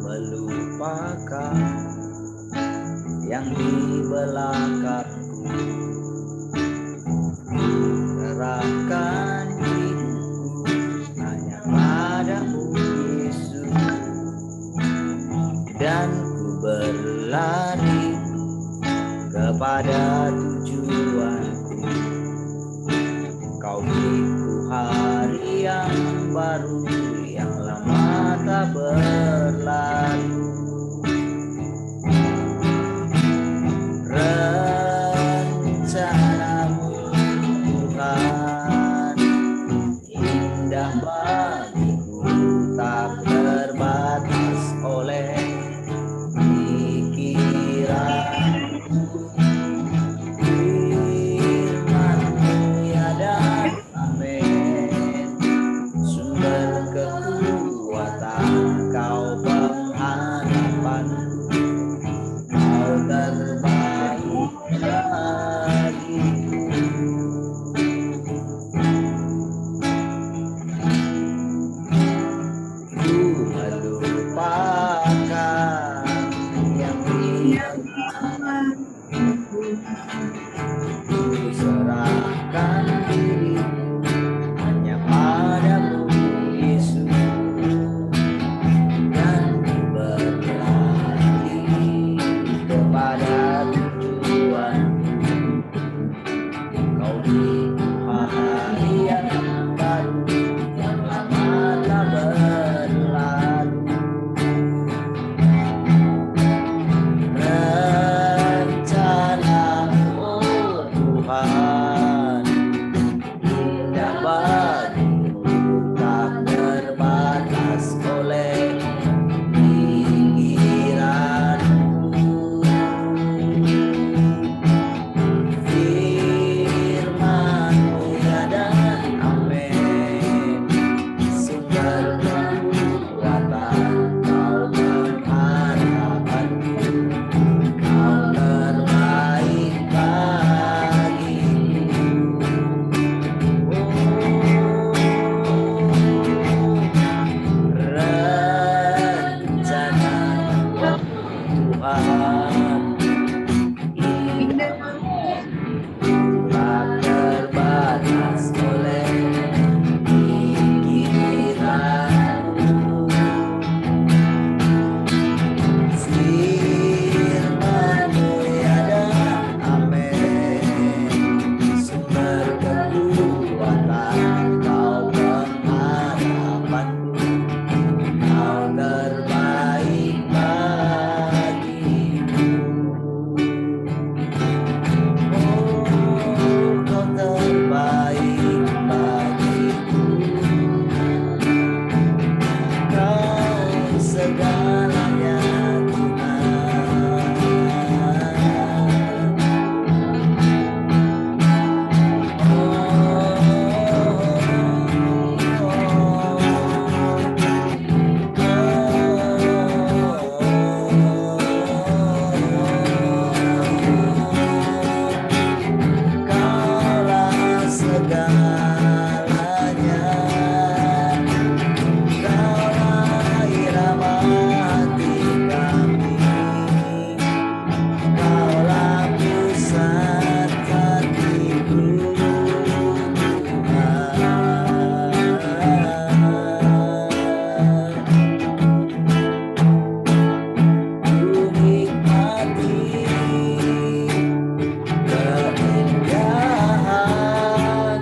melupakan yang di belakangku, serahkan hidupku hanya padamu Yesus, dan ku berlari kepada tujuanku. Kau beriku hari yang baru, yang lama tak berlalu. Rencanamu Tuhan indah bagiku, tak terbatas oleh pikiranku. Firman-Mu ya dan amin, sumber kekuatan, Kau pengharapanku, Kau terbaik bagiku. Ku melupakan yang di ku serahkan diriku hanya padamu Yesus, dan ku berlari kepada tujuan. Kau beriku hari yang baru, yang lama tak berlalu. Rencana-Mu oh Tuhan indah bagiku, tak terbatas oleh pikiranku. Firman-Mu ya dan amin, sumber kekuatan, Kau pengharapanku, Kau terbaik bagiku. Rencana-Mu Tuhan indah tak terbatas oleh pikiranku. Firman-Mu ya dan amin, sumber kekuatan, Kau pengharapanku, Kau terbaik bagiku. Oh, Kau terbaik bagiku, Kau segalanya Tuhan. Kaulah segalanya, Kaulah irama hati kami, Kaulah pusat hatiku Tuhan. Ku nikmati keindahan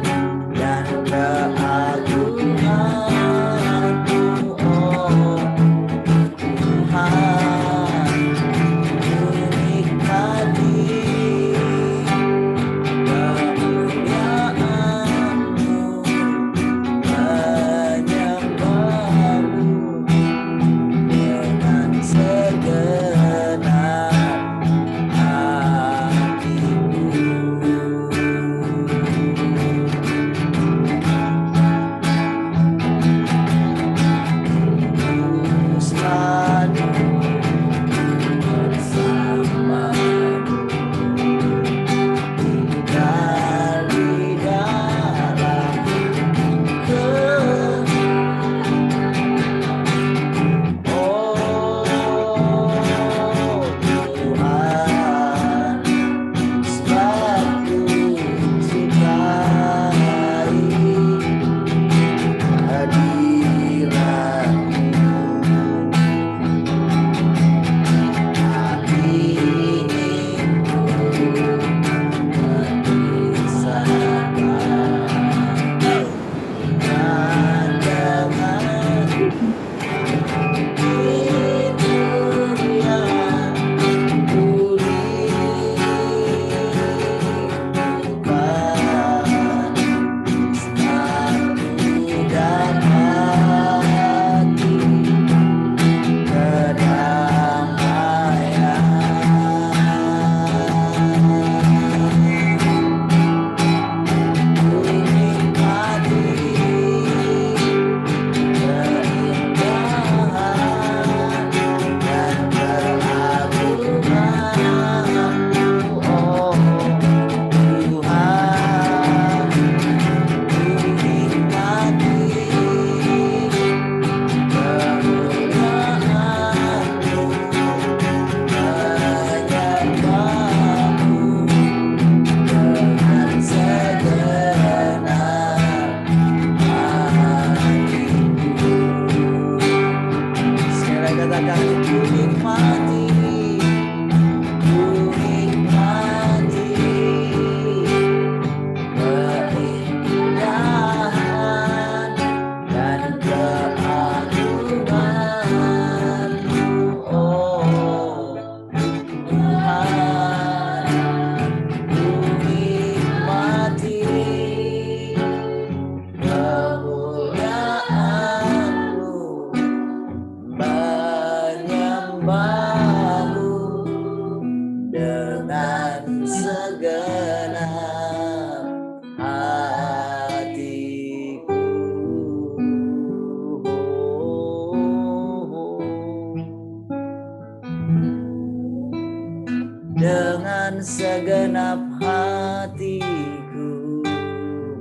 segenap hatiku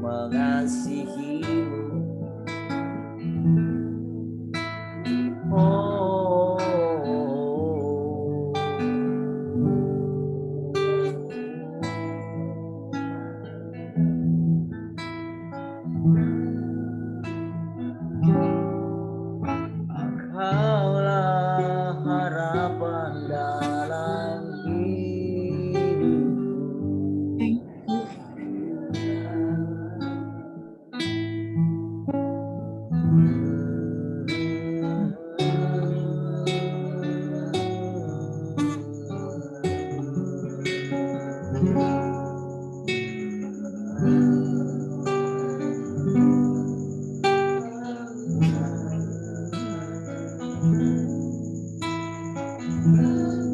mengasihimu. Oh, Kaulah harapan dalam hidupku.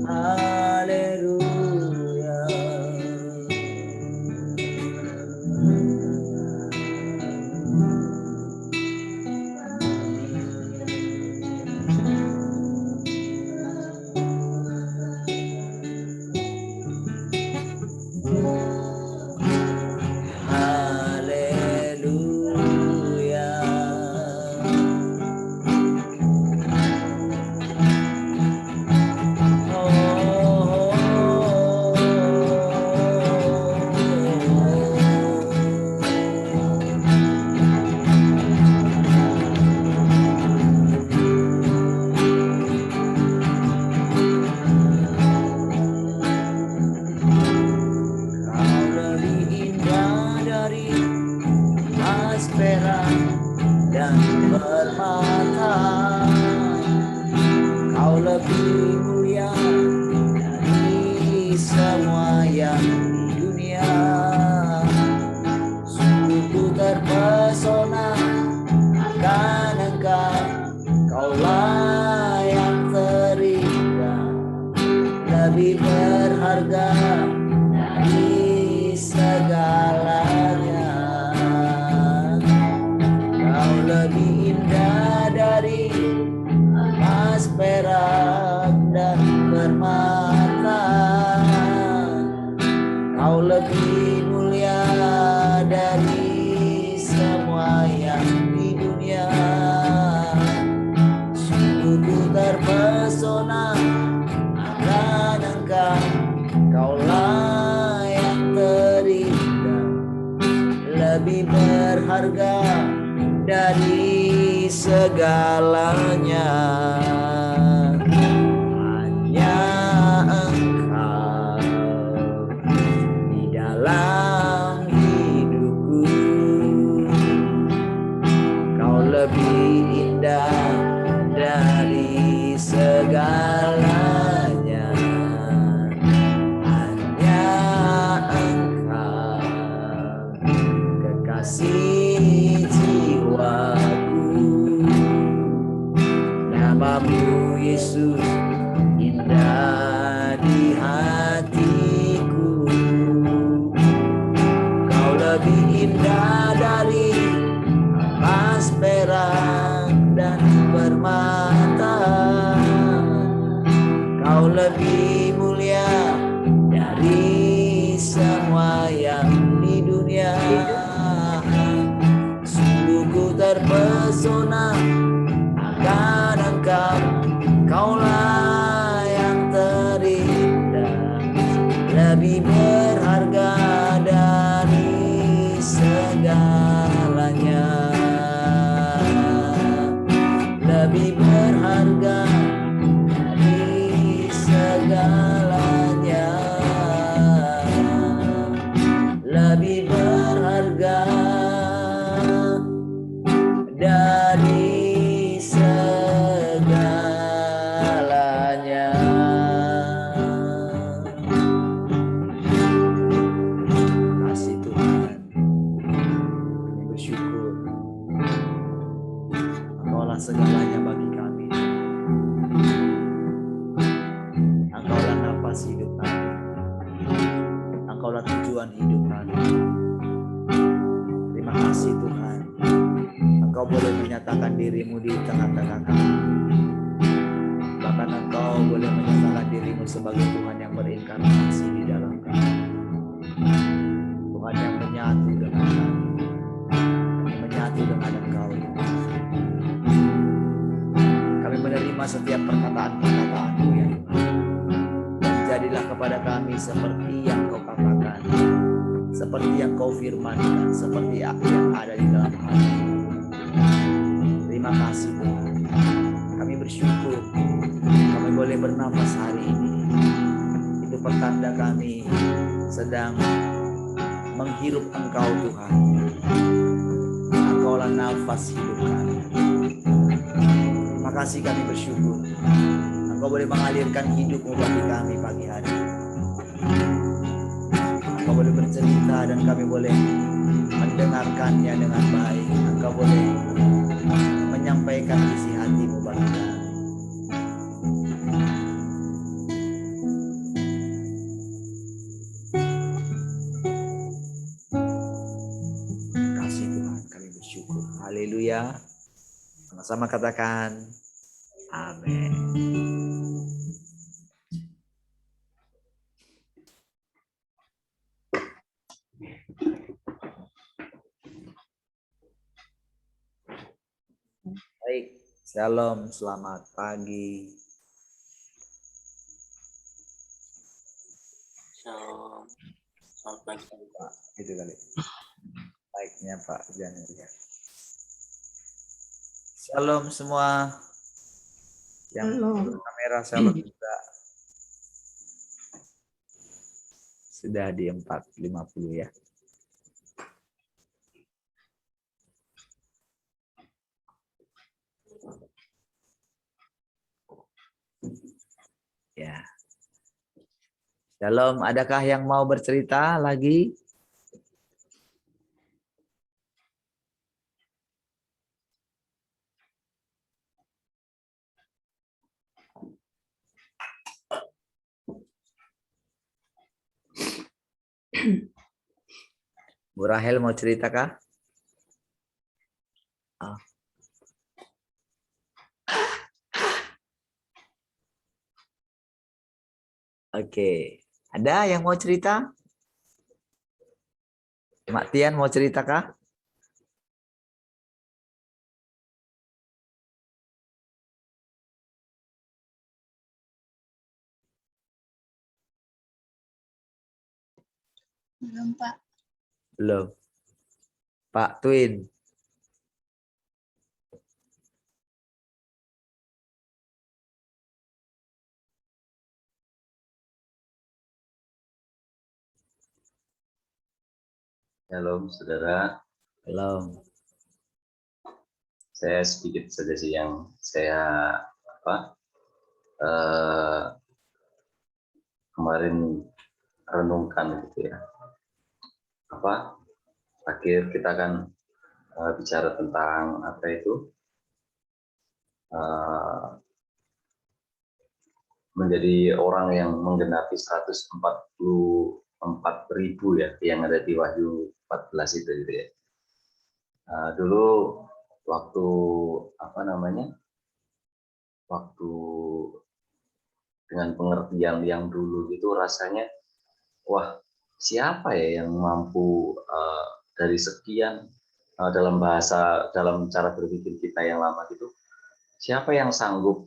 Haleluya. Haleluya. Kau lebih indah dari emas perak dan permata. Kau lebih mulia dari semua yang di dunia. Sungguh ku terpesona akan Engkau. Kaulah yang terindah, lebih berharga dari segalanya. Kau lebih indah dari emas perak dan permata. Kau lebih mulia dari semua yang di dunia. Sungguh ku terpesona akan Engkau. Kaulah yang terindah, lebih berharga dari segalanya. Hanya Engkau di dalam hidupku. Kau lebih indah dari segalanya. Hanya Engkau kekasih jiwaku. Namamu Yesus indah di hatiku. Kau lebih indah dari emas perak dan permata. Kau lebih mulia dari semua yang di dunia. Sungguh ku terpesona akan Engkau. Kaulah yang terindah, lebih berharga dari segalanya. Lebih berharga dari segalanya. Lebih berharga dari segalanya. Kasih Tuhan, kami bersyukur. Engkaulah segalanya bagi kami. Engkaulah napas hidup kami. Engkaulah tujuan hidup kami. Terima kasih Tuhan. Engkau boleh menyatakan dirimu di tengah-tengah kami. Bahkan Engkau boleh menyatakan dirimu sebagai Tuhan yang berinkarnasi di dalam kami. setiap perkataan-perkataan-Mu ya Tuhan. Dan jadilah kepada kami seperti yang Kau katakan, seperti yang Kau firmankan, seperti yang ada di dalam hati. Terima kasih Tuhan. Kami bersyukur kami boleh bernafas hari ini. Itu pertanda kami sedang menghirup Engkau Tuhan. Engkaulah nafas hidup kami. Terima kasih, kami bersyukur Engkau boleh mengalirkan hidup-Mu bagi kami pagi hari. Engkau boleh bercerita dan kami boleh mendengarkannya dengan baik. Engkau boleh menyampaikan isi hati-Mu bagi kami. Kasih Tuhan, kami bersyukur. Haleluya. Sama-sama katakan amin. Baik, shalom, selamat pagi. Shalom, selamat pagi Pak. Itu kali. Baiknya Pak Janur ya. Shalom semua. Yang kamera shalom juga. Sudah di 4.50 ya. Ya. Shalom, adakah yang mau bercerita lagi? Bu Rahel mau cerita kah? Oke. Ada yang mau cerita? Mak Tian mau cerita kah? Belum, Pak. Belum. Pak Twin. Shalom saudara. Belum. Saya sedikit saja sih yang saya kemarin renungkan gitu ya. Akhir kita kan bicara tentang apa itu menjadi orang yang menggenapi 144.000 ya, yang ada di Wahyu 14 itu gitu ya. Dulu waktu waktu dengan pengertian yang dulu gitu rasanya, wah siapa ya yang mampu dari sekian dalam cara berpikir kita yang lama gitu, siapa yang sanggup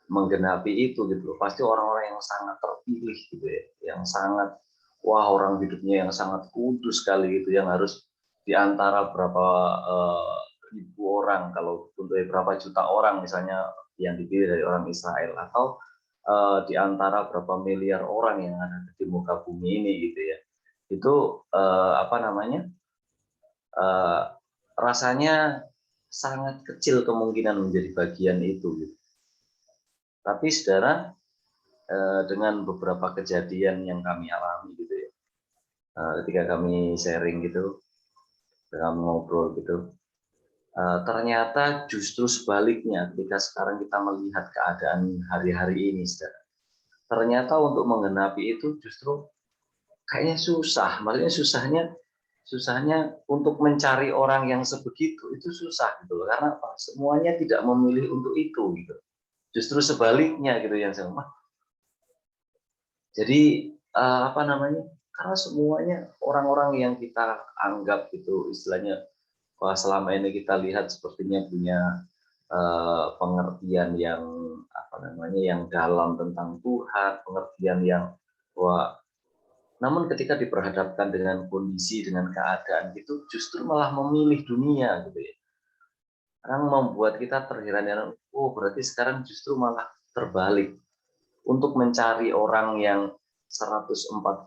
menggenapi itu gitu. Pasti orang-orang yang sangat terpilih gitu ya, yang sangat orang hidupnya yang sangat kudus sekali gitu, yang harus diantara berapa ribu orang, kalau untuk berapa juta orang misalnya yang dipilih dari orang Israel, atau di antara berapa miliar orang yang ada di muka bumi ini gitu ya. Itu rasanya sangat kecil kemungkinan menjadi bagian itu gitu. Tapi saudara, dengan beberapa kejadian yang kami alami gitu ya, ketika kami sharing gitu, kami ngobrol gitu, ternyata justru sebaliknya ketika sekarang kita melihat keadaan hari-hari ini, saudara, ternyata untuk menggenapi itu justru kayaknya susah. Maksudnya susahnya untuk mencari orang yang sebegitu itu susah gitu loh. Karena apa? Semuanya tidak memilih untuk itu gitu. Justru sebaliknya gitu yang sama. Jadi karena semuanya orang-orang yang kita anggap gitu istilahnya, selama ini kita lihat sepertinya punya pengertian yang apa namanya yang dalam tentang Tuhan, pengertian yang wah. Namun ketika diperhadapkan dengan kondisi, dengan keadaan gitu, justru malah memilih dunia gitu ya. Sekarang membuat kita terheran-heran, oh berarti sekarang justru malah terbalik. Untuk mencari orang yang 144.000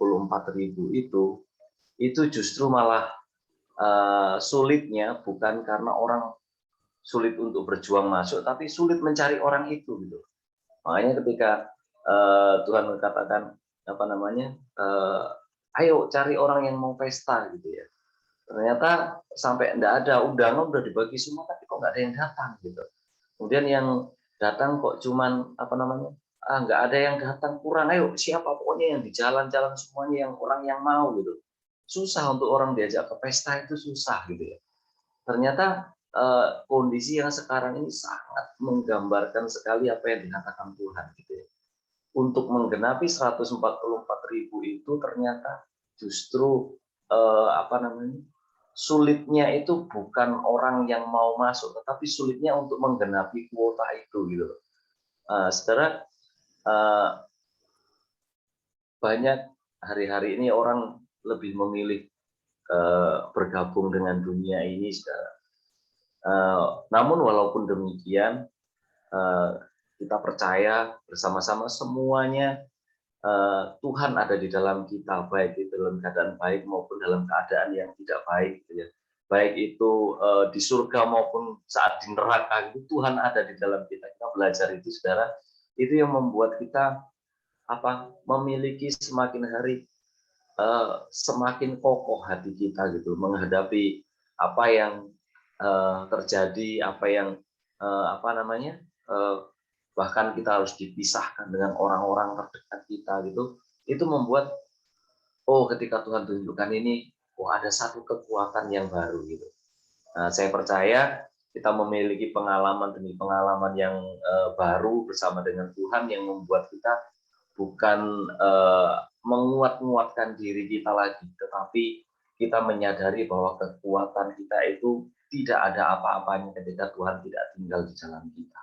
itu justru malah sulitnya bukan karena orang sulit untuk berjuang masuk, tapi sulit mencari orang itu gitu. Makanya ketika Tuhan mengatakan apa namanya, ayo cari orang yang mau pesta gitu ya. Ternyata sampai enggak ada undangan udah dibagi semua, tapi kok nggak ada yang datang gitu. Kemudian yang datang kok cuman apa namanya, nggak ada yang datang, kurang, ayo siapa pokoknya yang di jalan-jalan semuanya yang orang yang mau gitu. Susah untuk orang diajak ke pesta itu susah gitu ya. Ternyata kondisi yang sekarang ini sangat menggambarkan sekali apa yang dikatakan Tuhan gitu ya. Untuk menggenapi 144.000 itu ternyata justru apa namanya, sulitnya itu bukan orang yang mau masuk, tetapi sulitnya untuk menggenapi kuota itu gitu. Saudara, banyak hari-hari ini orang lebih memilih bergabung dengan dunia ini, saudara. Namun walaupun demikian, kita percaya bersama-sama semuanya Tuhan ada di dalam kita, baik itu dalam keadaan baik maupun dalam keadaan yang tidak baik, gitu ya. Baik itu di surga maupun saat di neraka, itu Tuhan ada di dalam kita. Kita belajar itu, saudara. Itu yang membuat kita memiliki semakin hari semakin kokoh hati kita gitu menghadapi apa yang terjadi, apa yang bahkan kita harus dipisahkan dengan orang-orang terdekat kita gitu. Itu membuat ketika Tuhan tunjukkan ini, ada satu kekuatan yang baru gitu. Nah, saya percaya kita memiliki pengalaman demi pengalaman yang baru bersama dengan Tuhan yang membuat kita bukan menguat-nguatkan diri kita lagi, tetapi kita menyadari bahwa kekuatan kita itu tidak ada apa-apanya ketika Tuhan tidak tinggal di dalam kita.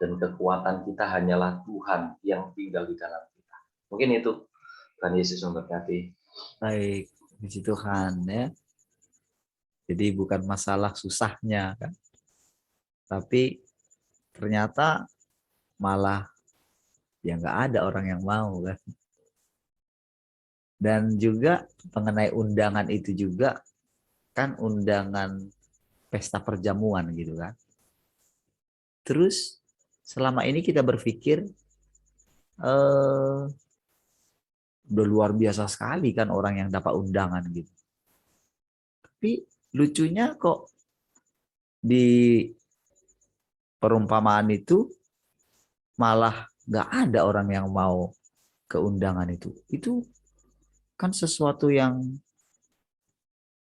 Dan kekuatan kita hanyalah Tuhan yang tinggal di dalam kita. Mungkin itu. Tuhan Yesus memberkati. Baik, puji Tuhan ya. Jadi bukan masalah susahnya kan, tapi ternyata malah ya nggak ada orang yang mau kan. Dan juga mengenai undangan itu juga kan undangan pesta perjamuan gitu kan. Terus selama ini kita berpikir udah luar biasa sekali kan orang yang dapat undangan gitu. Tapi lucunya kok di perumpamaan itu malah nggak ada orang yang mau ke undangan itu. Itu kan sesuatu yang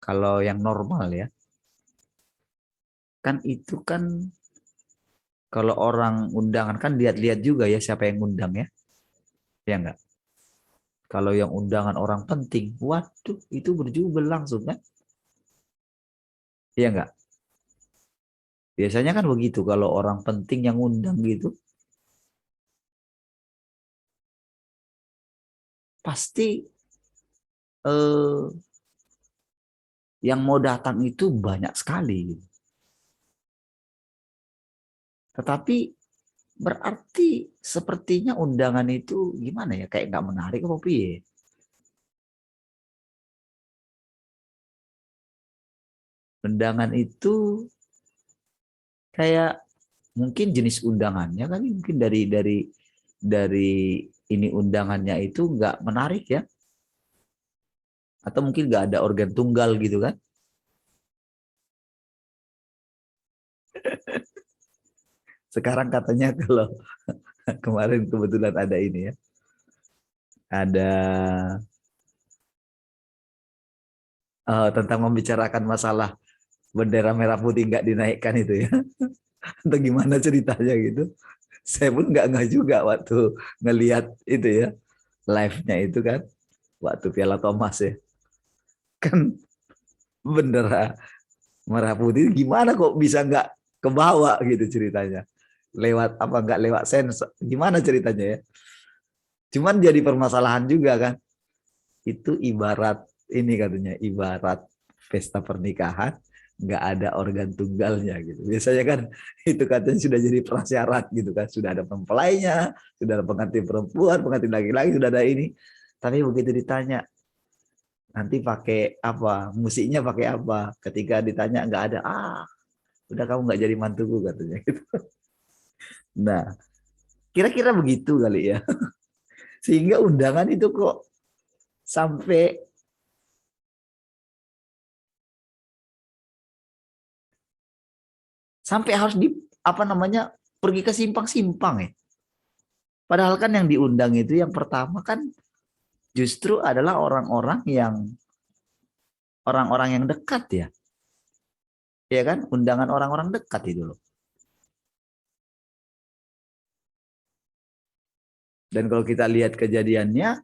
kalau yang normal ya, kan itu kan kalau orang undangan kan lihat-lihat juga ya siapa yang undang ya, ya enggak? Kalau yang undangan orang penting, waduh itu berjubel langsung kan, ya enggak? Biasanya kan begitu kalau orang penting yang undang gitu, pasti yang mau datang itu banyak sekali. Tetapi berarti sepertinya undangan itu gimana ya, kayak nggak menarik apa piye? Undangan itu kayak mungkin jenis undangannya kan mungkin dari ini undangannya itu nggak menarik ya, atau mungkin nggak ada organ tunggal gitu kan. Sekarang katanya kalau kemarin kebetulan ada ini ya, ada tentang membicarakan masalah bendera merah putih nggak dinaikkan itu ya, atau gimana ceritanya gitu. Saya pun nggak juga waktu ngelihat itu ya, live-nya itu kan, waktu Piala Thomas ya. Kan bendera merah putih gimana kok bisa kebawa gitu ceritanya. Lewat apa enggak lewat sensor, gimana ceritanya ya? Cuman jadi permasalahan juga kan. Itu ibarat ini katanya, ibarat pesta pernikahan nggak ada organ tunggalnya gitu. Biasanya kan itu katanya sudah jadi prasyarat gitu kan, sudah ada mempelainya, sudah ada pengantin perempuan, pengantin laki-laki, sudah ada ini. Tapi begitu ditanya nanti pakai apa, musiknya pakai apa, ketika ditanya nggak ada, udah kamu nggak jadi mantuku katanya gitu. Nah, kira-kira begitu kali ya. Sehingga undangan itu kok sampai harus di apa namanya, pergi ke simpang-simpang ya. Padahal kan yang diundang itu yang pertama kan justru adalah orang-orang yang dekat ya. Ya kan? Undangan orang-orang dekat itu loh. Dan kalau kita lihat kejadiannya,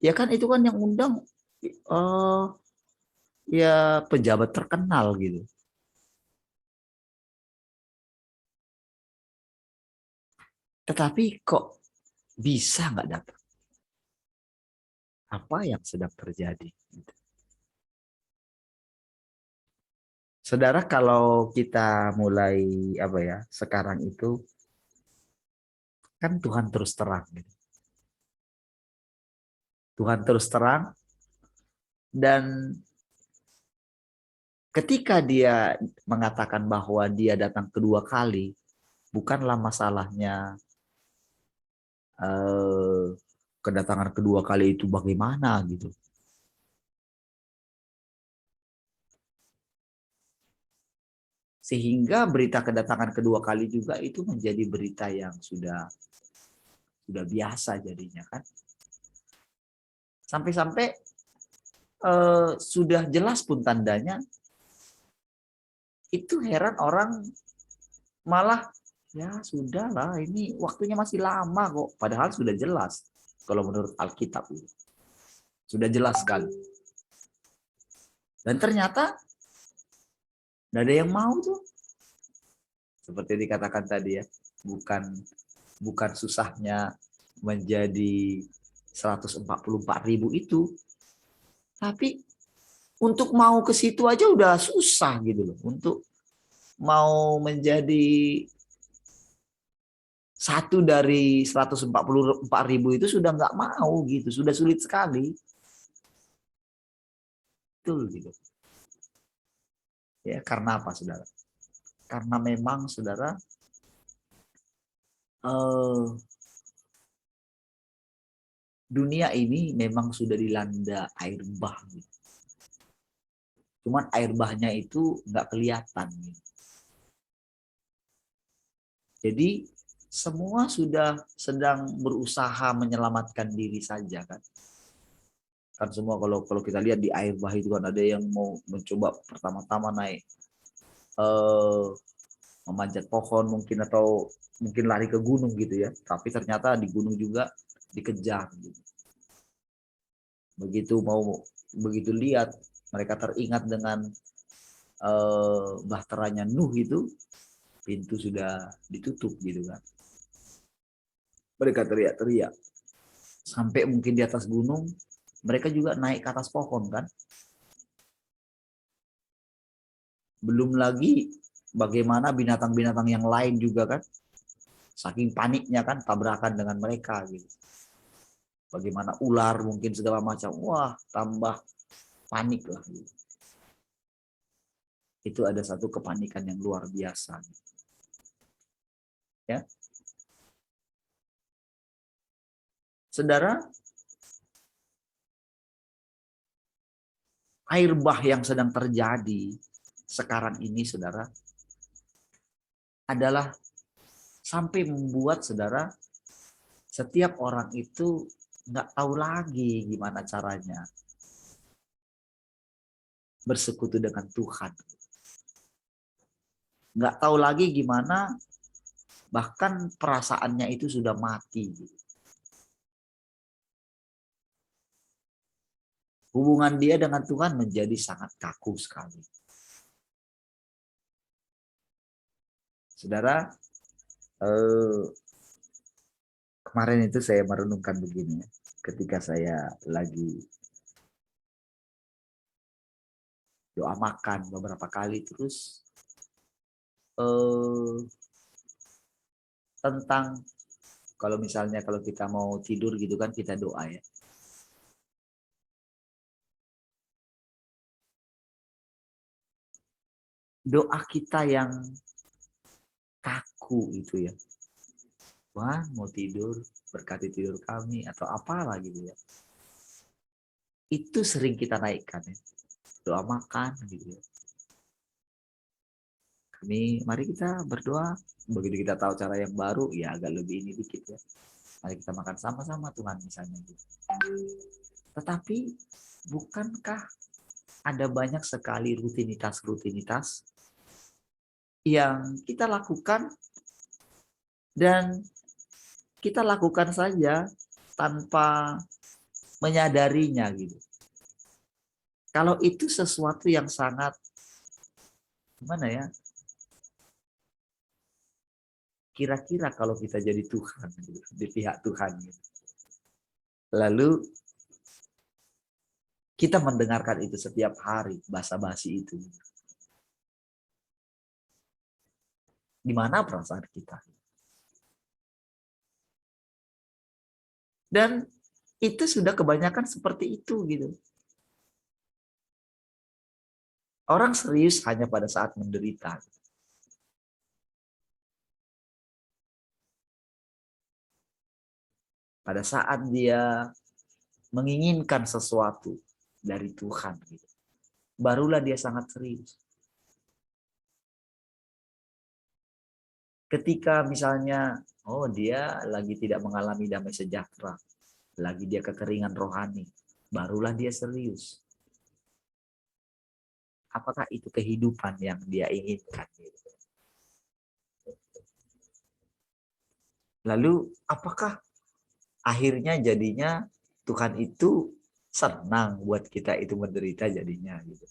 ya kan itu kan yang undang ya pejabat terkenal gitu. Tetapi kok bisa nggak dapat? Apa yang sedang terjadi? Saudara, kalau kita mulai apa ya, sekarang itu kan Tuhan terus terang gitu. Tuhan terus terang, dan ketika dia mengatakan bahwa dia datang kedua kali, bukanlah masalahnya kedatangan kedua kali itu bagaimana gitu. Sehingga berita kedatangan kedua kali juga itu menjadi berita yang sudah biasa jadinya kan. Sampai-sampai sudah jelas pun tandanya, itu heran orang malah ya sudahlah, ini waktunya masih lama kok. Padahal sudah jelas kalau menurut Alkitab itu. Sudah jelas sekali. Dan ternyata tidak ada yang mau tuh. Seperti dikatakan tadi ya, bukan susahnya menjadi 144.000 itu, tapi untuk mau ke situ aja udah susah gitu loh. Untuk mau menjadi satu dari 144.000 itu sudah nggak mau gitu, sudah sulit sekali. Betul gitu. Ya, karena apa, saudara? Karena memang, saudara, dunia ini memang sudah dilanda air bah. Gitu. Cuman air bahnya itu nggak kelihatan. Gitu. Jadi semua sudah sedang berusaha menyelamatkan diri saja kan. Kan semua kalau kita lihat di air bah itu kan ada yang mau mencoba pertama-tama naik memanjat pohon mungkin, atau mungkin lari ke gunung gitu ya. Tapi ternyata di gunung juga dikejar gitu. Begitu lihat, mereka teringat dengan bahteranya Nuh itu, pintu sudah ditutup gitu kan. Mereka teriak-teriak. Sampai mungkin di atas gunung, mereka juga naik ke atas pohon kan. Belum lagi bagaimana binatang-binatang yang lain juga kan. Saking paniknya kan tabrakan dengan mereka gitu. Bagaimana ular mungkin segala macam. Wah, tambah panik lah gitu. Itu ada satu kepanikan yang luar biasa. Ya. Saudara, air bah yang sedang terjadi sekarang ini, saudara, adalah sampai membuat, saudara, setiap orang itu nggak tahu lagi gimana caranya bersekutu dengan Tuhan. Nggak tahu lagi gimana, bahkan perasaannya itu sudah mati. Hubungan dia dengan Tuhan menjadi sangat kaku sekali. Saudara, kemarin itu saya merenungkan begini ya, ketika saya lagi doa makan beberapa kali terus tentang kalau misalnya kalau kita mau tidur gitu kan kita doa ya. Doa kita yang kaku itu ya. Wah, mau tidur, berkati tidur kami atau apalah gitu ya. Itu sering kita naikkan ya. Doa makan gitu ya. Mari kita berdoa. Begitu kita tahu cara yang baru, ya agak lebih ini dikit ya. Mari kita makan sama-sama Tuhan misalnya gitu. Tetapi bukankah ada banyak sekali rutinitas-rutinitas yang kita lakukan dan kita lakukan saja tanpa menyadarinya gitu. Kalau itu sesuatu yang sangat gimana ya? Kira-kira kalau kita jadi Tuhan gitu, di pihak Tuhan gitu. Lalu kita mendengarkan itu setiap hari, basa-basi itu. Di mana perasaan kita? Dan itu sudah kebanyakan seperti itu gitu. Orang serius hanya pada saat menderita. Pada saat dia menginginkan sesuatu dari Tuhan gitu. Barulah dia sangat serius. Ketika misalnya dia lagi tidak mengalami damai sejahtera, lagi dia kekeringan rohani, barulah dia serius. Apakah itu kehidupan yang dia inginkan? Lalu apakah akhirnya jadinya Tuhan itu senang buat kita itu menderita jadinya gitu.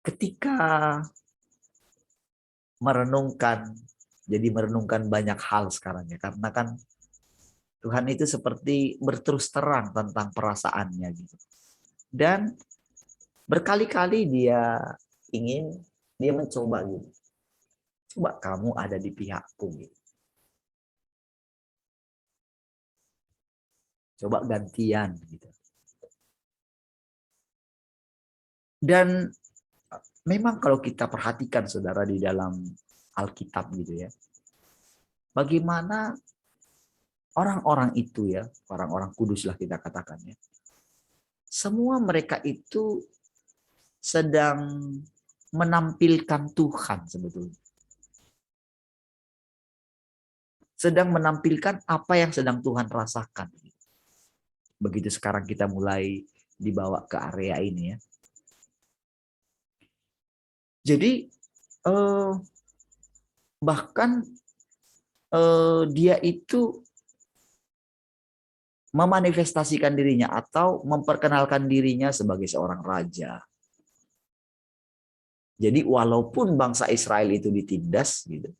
Ketika merenungkan banyak hal sekarang ya, karena kan Tuhan itu seperti berterus terang tentang perasaannya gitu. Dan berkali-kali dia mencoba gitu. Coba kamu ada di pihakku gitu. Coba gantian gitu. Dan memang kalau kita perhatikan saudara di dalam Alkitab gitu ya. Bagaimana orang-orang itu ya, orang-orang kudus lah kita katakan ya. Semua mereka itu sedang menampilkan Tuhan sebetulnya. Sedang menampilkan apa yang sedang Tuhan rasakan. Begitu sekarang kita mulai dibawa ke area ini ya. Jadi bahkan dia itu memanifestasikan dirinya atau memperkenalkan dirinya sebagai seorang raja. Jadi walaupun bangsa Israel itu ditindas gitu,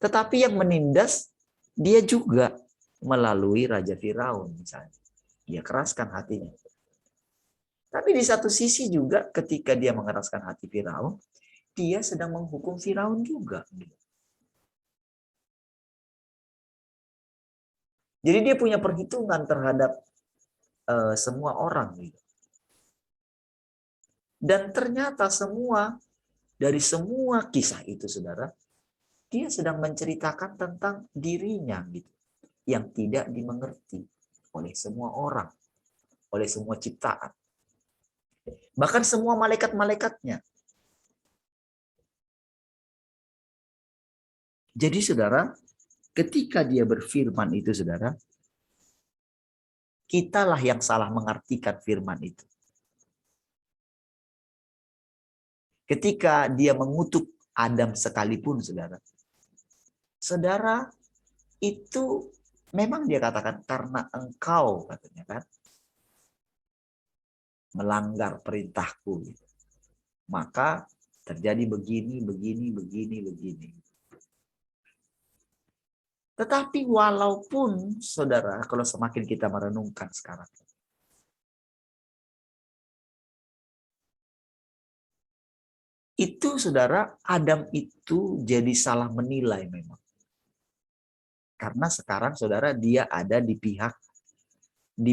tetapi yang menindas dia juga melalui Raja Firaun misalnya. Dia keraskan hatinya. Tapi di satu sisi juga ketika dia mengeraskan hati Firaun, dia sedang menghukum Firaun juga. Jadi dia punya perhitungan terhadap semua orang. Dan ternyata dari semua kisah itu saudara, dia sedang menceritakan tentang dirinya gitu, yang tidak dimengerti oleh semua orang, oleh semua ciptaan. Bahkan semua malaikat-malaikatnya. Jadi saudara, ketika dia berfirman itu saudara, kitalah yang salah mengartikan firman itu. Ketika dia mengutuk Adam sekalipun saudara. Saudara, itu memang dia katakan karena engkau katanya kan. melanggar perintahku, gitu. Maka terjadi begini. Tetapi walaupun saudara, kalau semakin kita merenungkan sekarang, itu saudara, Adam itu jadi salah menilai memang. Karena sekarang saudara dia ada di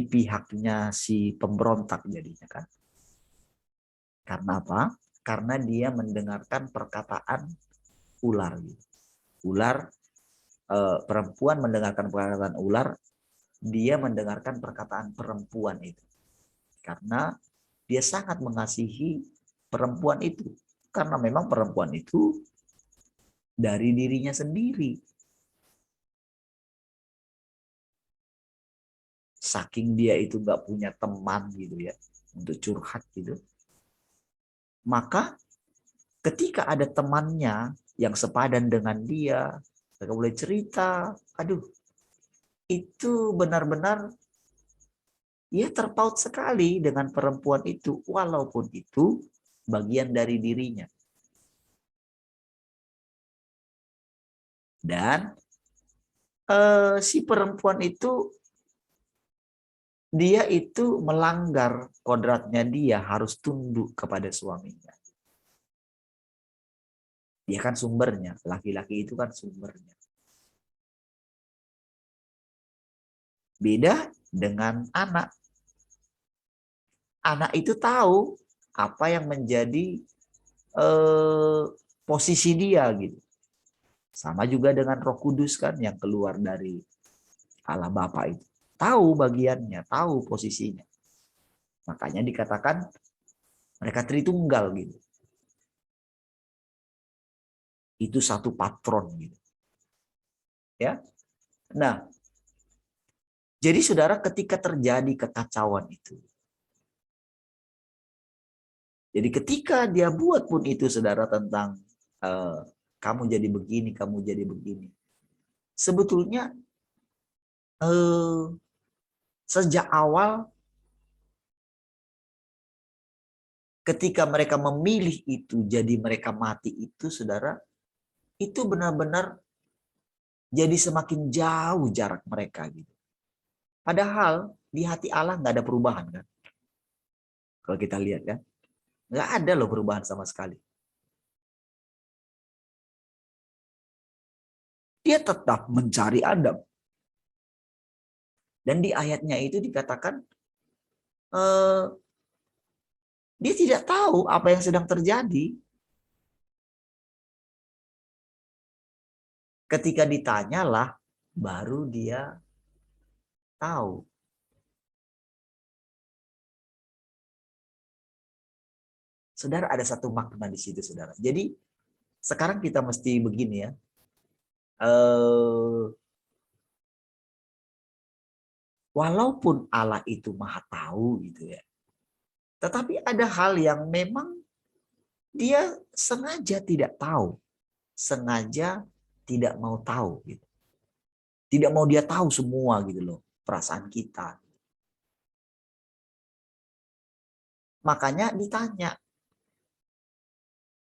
pihaknya si pemberontak jadinya kan. Karena apa? Karena dia mendengarkan perkataan ular. Ular, perempuan mendengarkan perkataan ular, dia mendengarkan perkataan perempuan itu. Karena dia sangat mengasihi perempuan itu. Karena memang perempuan itu dari dirinya sendiri. Saking dia itu nggak punya teman gitu ya, untuk curhat gitu. Maka ketika ada temannya yang sepadan dengan dia, mereka boleh cerita, aduh, itu benar-benar ia terpaut sekali dengan perempuan itu, walaupun itu bagian dari dirinya. Dan si perempuan itu, dia itu melanggar kodratnya, dia harus tunduk kepada suaminya. Dia kan sumbernya, laki-laki itu kan sumbernya. Beda dengan anak. Anak itu tahu apa yang menjadi posisi dia gitu. Sama juga dengan Roh Kudus kan yang keluar dari Allah Bapa itu. Tahu bagiannya, tahu posisinya. Makanya dikatakan mereka Tritunggal gitu. Itu satu patron gitu. Ya. Nah, jadi saudara, ketika terjadi kekacauan itu, jadi ketika dia buat pun itu saudara tentang kamu jadi begini, kamu jadi begini. Sebetulnya sejak awal ketika mereka memilih itu jadi mereka mati itu saudara, itu benar-benar jadi semakin jauh jarak mereka gitu. Padahal di hati Allah nggak ada perubahan kan. Kalau kita lihat kan, nggak ada loh perubahan sama sekali. Dia tetap mencari Adam. Dan di ayatnya itu dikatakan dia tidak tahu apa yang sedang terjadi. Ketika ditanyalah, baru dia tahu. Saudara, ada satu makna di situ, saudara. Jadi sekarang kita mesti begini ya. Walaupun Allah itu maha tahu gitu ya. Tetapi ada hal yang memang dia sengaja tidak tahu. Sengaja tidak mau tahu gitu. Tidak mau dia tahu semua gitu loh, perasaan kita. Makanya ditanya,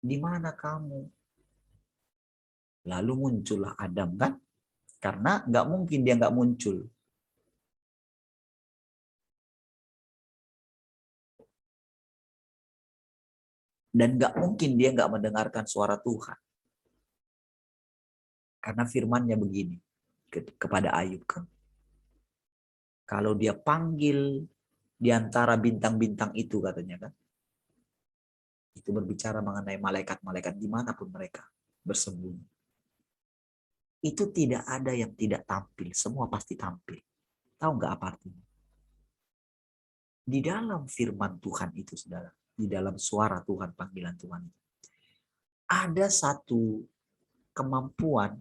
di mana kamu? Lalu muncullah Adam kan? Karena nggak mungkin dia nggak muncul. Dan nggak mungkin dia nggak mendengarkan suara Tuhan. Karena firman-Nya begini kepada Ayub kan. Kalau dia panggil di antara bintang-bintang itu katanya kan. Itu berbicara mengenai malaikat-malaikat dimanapun mereka bersembunyi. Itu tidak ada yang tidak tampil. Semua pasti tampil. Tahu nggak apa artinya? Di dalam firman Tuhan itu, saudara. Di dalam suara Tuhan, panggilan Tuhan. Ada satu kemampuan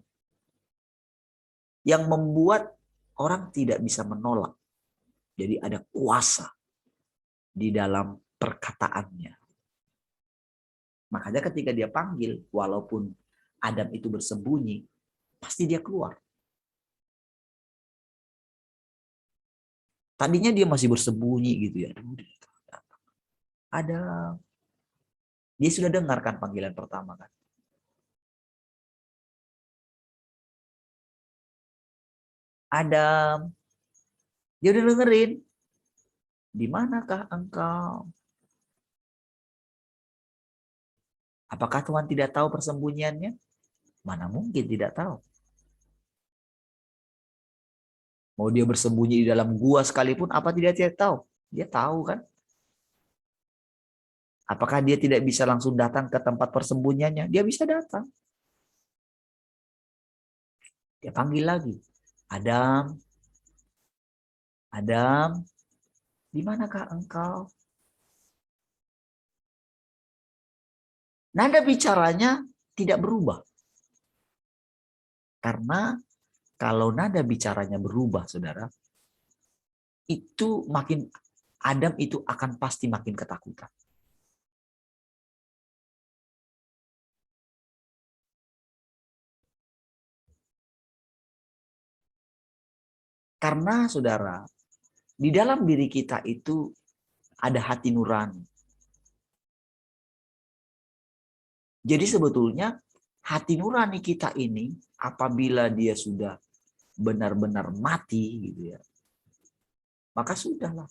yang membuat orang tidak bisa menolak. Jadi ada kuasa di dalam perkataannya. Makanya ketika dia panggil, walaupun Adam itu bersembunyi, pasti dia keluar. Tadinya dia masih bersembunyi gitu ya. Adam. Dia sudah dengarkan panggilan pertama kan? Adam. Dia udah dengerin. Di manakah engkau? Apakah Tuhan tidak tahu persembunyiannya? Mana mungkin tidak tahu. Mau dia bersembunyi di dalam gua sekalipun, apa tidak tahu? Dia tahu kan? Apakah dia tidak bisa langsung datang ke tempat persembunyiannya? Dia bisa datang. Dia panggil lagi. Adam, Adam, di manakah engkau? Nada bicaranya tidak berubah. Karena kalau nada bicaranya berubah, saudara, itu makin Adam itu akan pasti makin ketakutan. Karena saudara, di dalam diri kita itu ada hati nurani. Jadi sebetulnya hati nurani kita ini apabila dia sudah benar-benar mati gitu ya, maka sudahlah.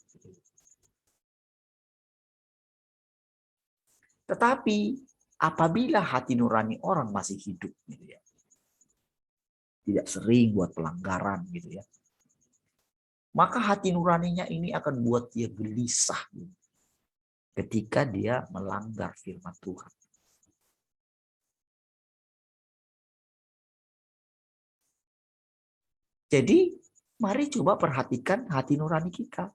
Tetapi apabila hati nurani orang masih hidup gitu ya, tidak sering buat pelanggaran gitu ya, maka hati nuraninya ini akan buat dia gelisah gitu, ketika dia melanggar firman Tuhan. Jadi mari coba perhatikan hati nurani kita.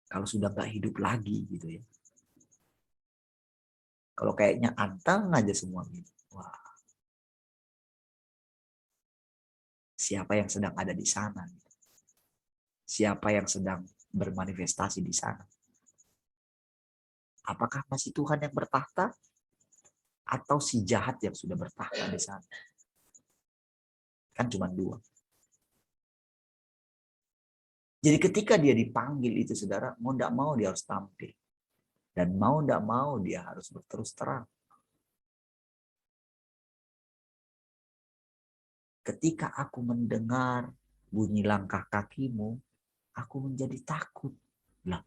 Kalau sudah nggak hidup lagi gitu ya. Kalau kayaknya anteng aja semua gitu. Wah, siapa yang sedang ada di sana? Siapa yang sedang bermanifestasi di sana? Apakah masih Tuhan yang bertahta? Atau si jahat yang sudah bertahta di sana? Kan cuma dua. Jadi ketika dia dipanggil itu saudara, mau tidak mau dia harus tampil. Dan mau tidak mau dia harus berterus terang. Ketika aku mendengar bunyi langkah kakimu, aku menjadi takut. Lah,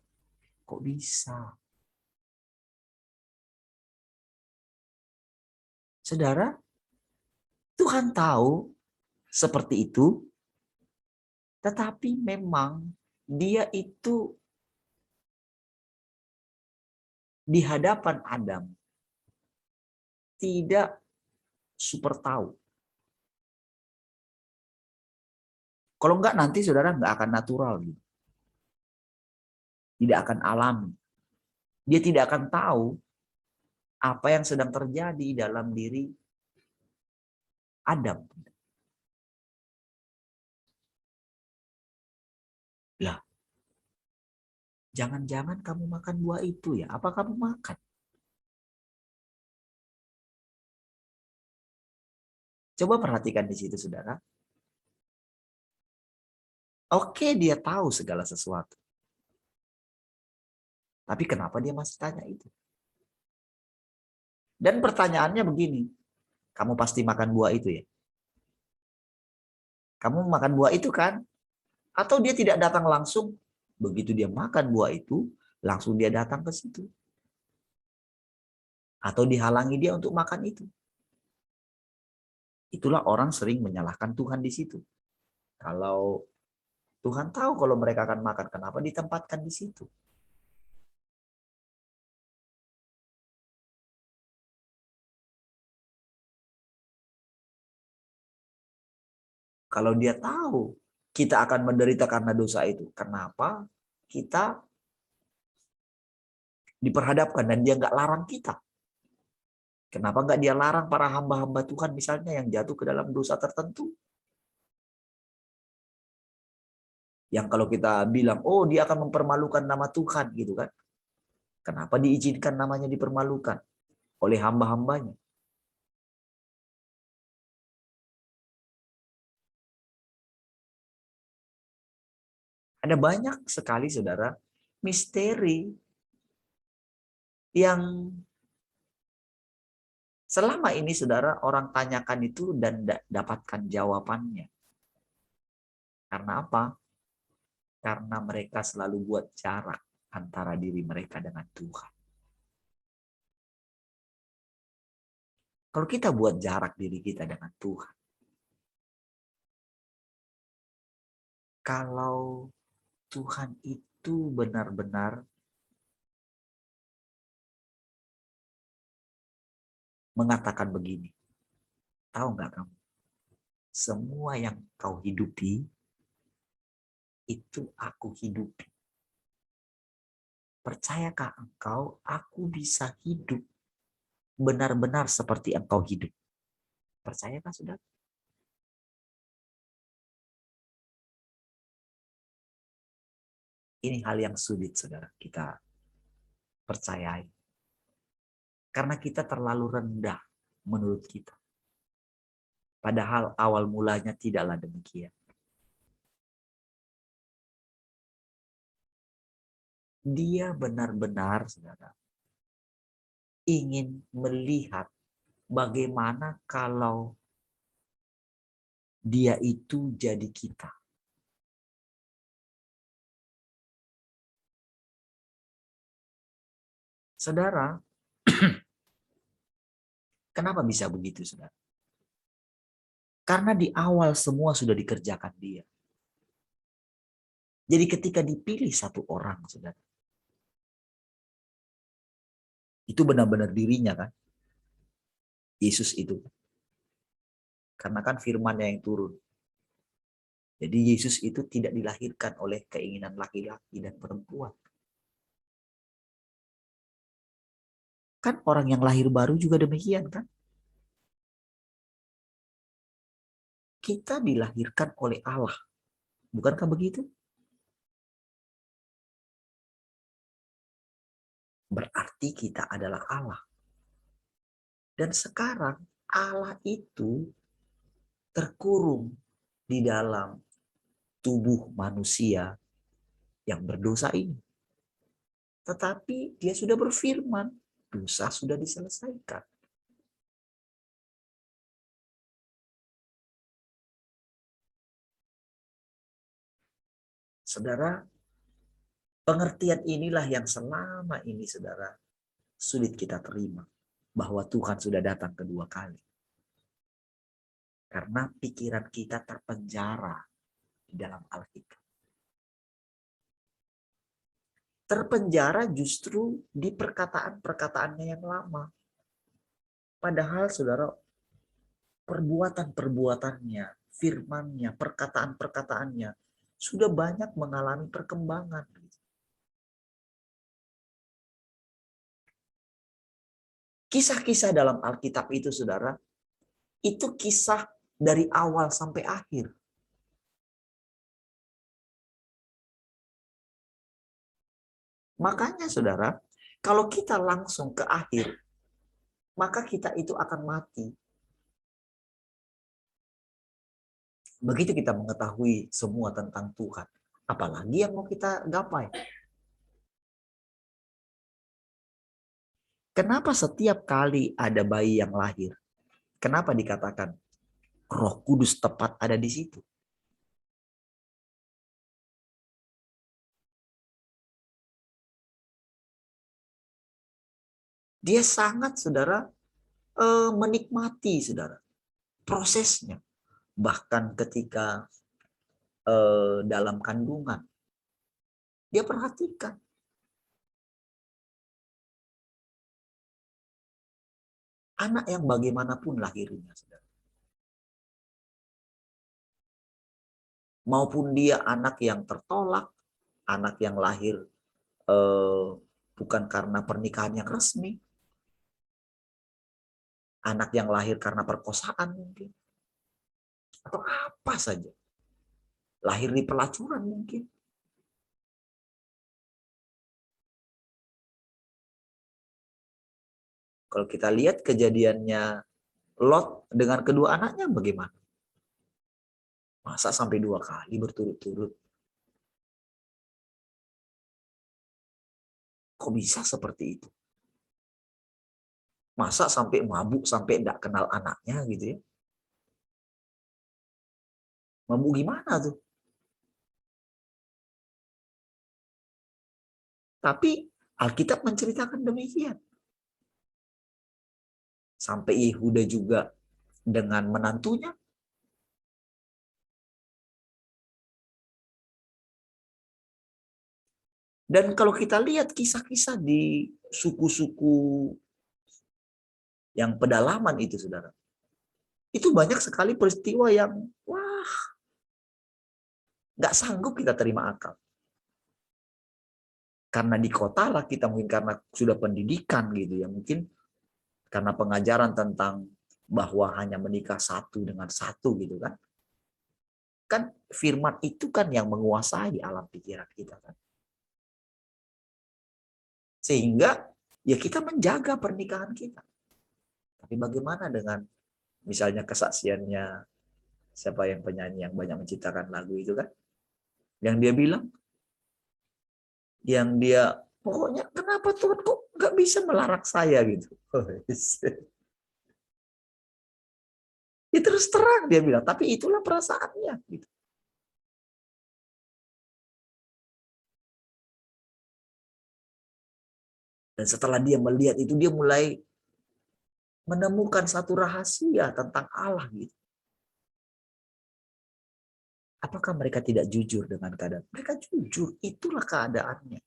kok bisa? Saudara, Tuhan tahu seperti itu, tetapi memang dia itu di hadapan Adam tidak super tahu. Kalau enggak nanti saudara enggak akan natural gitu. Tidak akan alami. Dia tidak akan tahu apa yang sedang terjadi dalam diri Adam. Lah, jangan-jangan kamu makan buah itu ya? Apa kamu makan? Coba perhatikan di situ saudara. Oke, dia tahu segala sesuatu. Tapi kenapa dia masih tanya itu? Dan pertanyaannya begini, kamu pasti makan buah itu ya? Kamu makan buah itu kan? Atau dia tidak datang langsung, begitu dia makan buah itu, langsung dia datang ke situ. Atau dihalangi dia untuk makan itu. Itulah orang sering menyalahkan Tuhan di situ. Kalau Tuhan tahu kalau mereka akan makan, kenapa ditempatkan di situ? Kalau dia tahu kita akan menderita karena dosa itu, kenapa kita diperhadapkan dan dia nggak larang kita? Kenapa nggak dia larang para hamba-hamba Tuhan misalnya yang jatuh ke dalam dosa tertentu? Yang kalau kita bilang, oh dia akan mempermalukan nama Tuhan gitu kan. Kenapa diizinkan namanya dipermalukan oleh hamba-hambanya? Ada banyak sekali saudara misteri yang selama ini saudara orang tanyakan itu dan dapatkan jawabannya. Karena apa? Karena mereka selalu buat jarak antara diri mereka dengan Tuhan. Kalau kita buat jarak diri kita dengan Tuhan, kalau Tuhan itu benar-benar mengatakan begini, tahu nggak kamu? Semua yang kau hidupi, itu aku hidupi. Percayakah engkau, aku bisa hidup benar-benar seperti engkau hidup? Percayakah saudara? Ini hal yang sulit saudara kita percayai. Karena kita terlalu rendah menurut kita. Padahal awal mulanya tidaklah demikian. Dia benar-benar saudara ingin melihat bagaimana kalau dia itu jadi kita. Saudara, kenapa bisa begitu saudara? Karena di awal semua sudah dikerjakan dia. Jadi ketika dipilih satu orang saudara, itu benar-benar dirinya kan? Yesus itu. Karena kan firman-Nya yang turun. Jadi Yesus itu tidak dilahirkan oleh keinginan laki-laki dan perempuan. Kan orang yang lahir baru juga demikian kan? Kita dilahirkan oleh Allah. Bukankah begitu? Berarti kita adalah Allah. Dan sekarang Allah itu terkurung di dalam tubuh manusia yang berdosa ini. Tetapi dia sudah berfirman, dosa sudah diselesaikan. Saudara, pengertian inilah yang selama ini saudara sulit kita terima. Bahwa Tuhan sudah datang kedua kali. Karena pikiran kita terpenjara di dalam Alkitab. Terpenjara justru di perkataan-perkataannya yang lama. Padahal saudara, perbuatan-perbuatannya, firman-Nya, perkataan-perkataannya sudah banyak mengalami perkembangan. Kisah-kisah dalam Alkitab itu saudara, itu kisah dari awal sampai akhir. Makanya saudara, kalau kita langsung ke akhir, maka kita itu akan mati. Begitu kita mengetahui semua tentang Tuhan, apalagi yang mau kita gapai. Kenapa setiap kali ada bayi yang lahir, kenapa dikatakan Roh Kudus tepat ada di situ? Dia sangat saudara menikmati saudara prosesnya. Bahkan ketika dalam kandungan, dia perhatikan. Anak yang bagaimanapun lahirnya, saudara. Maupun dia anak yang tertolak, anak yang lahir bukan karena pernikahan yang resmi, anak yang lahir karena perkosaan mungkin, atau apa saja. Lahir di pelacuran mungkin. Kalau kita lihat kejadiannya Lot dengan kedua anaknya bagaimana? Masa sampai 2 kali berturut-turut? Kok bisa seperti itu? Masa sampai mabuk, sampai enggak kenal anaknya gitu ya? Mabuk gimana tuh? Tapi Alkitab menceritakan demikian. Sampai Yehuda juga dengan menantunya. Dan kalau kita lihat kisah-kisah di suku-suku yang pedalaman itu, saudara, itu banyak sekali peristiwa yang, wah, nggak sanggup kita terima akal. Karena di kota lah kita mungkin karena sudah pendidikan gitu ya, mungkin karena pengajaran tentang bahwa hanya menikah satu dengan satu gitu kan. Kan firman itu kan yang menguasai alam pikiran kita kan. Sehingga ya kita menjaga pernikahan kita. Tapi bagaimana dengan misalnya kesaksiannya siapa yang penyanyi yang banyak menciptakan lagu itu kan? Yang dia bilang, yang dia pokoknya kenapa Tuhan kok nggak bisa melarang saya gitu. Ya terus terang dia bilang, tapi itulah perasaannya gitu. Dan setelah dia melihat itu, dia mulai menemukan satu rahasia tentang Allah gitu. Apakah mereka tidak jujur dengan keadaan? Mereka jujur, itulah keadaannya.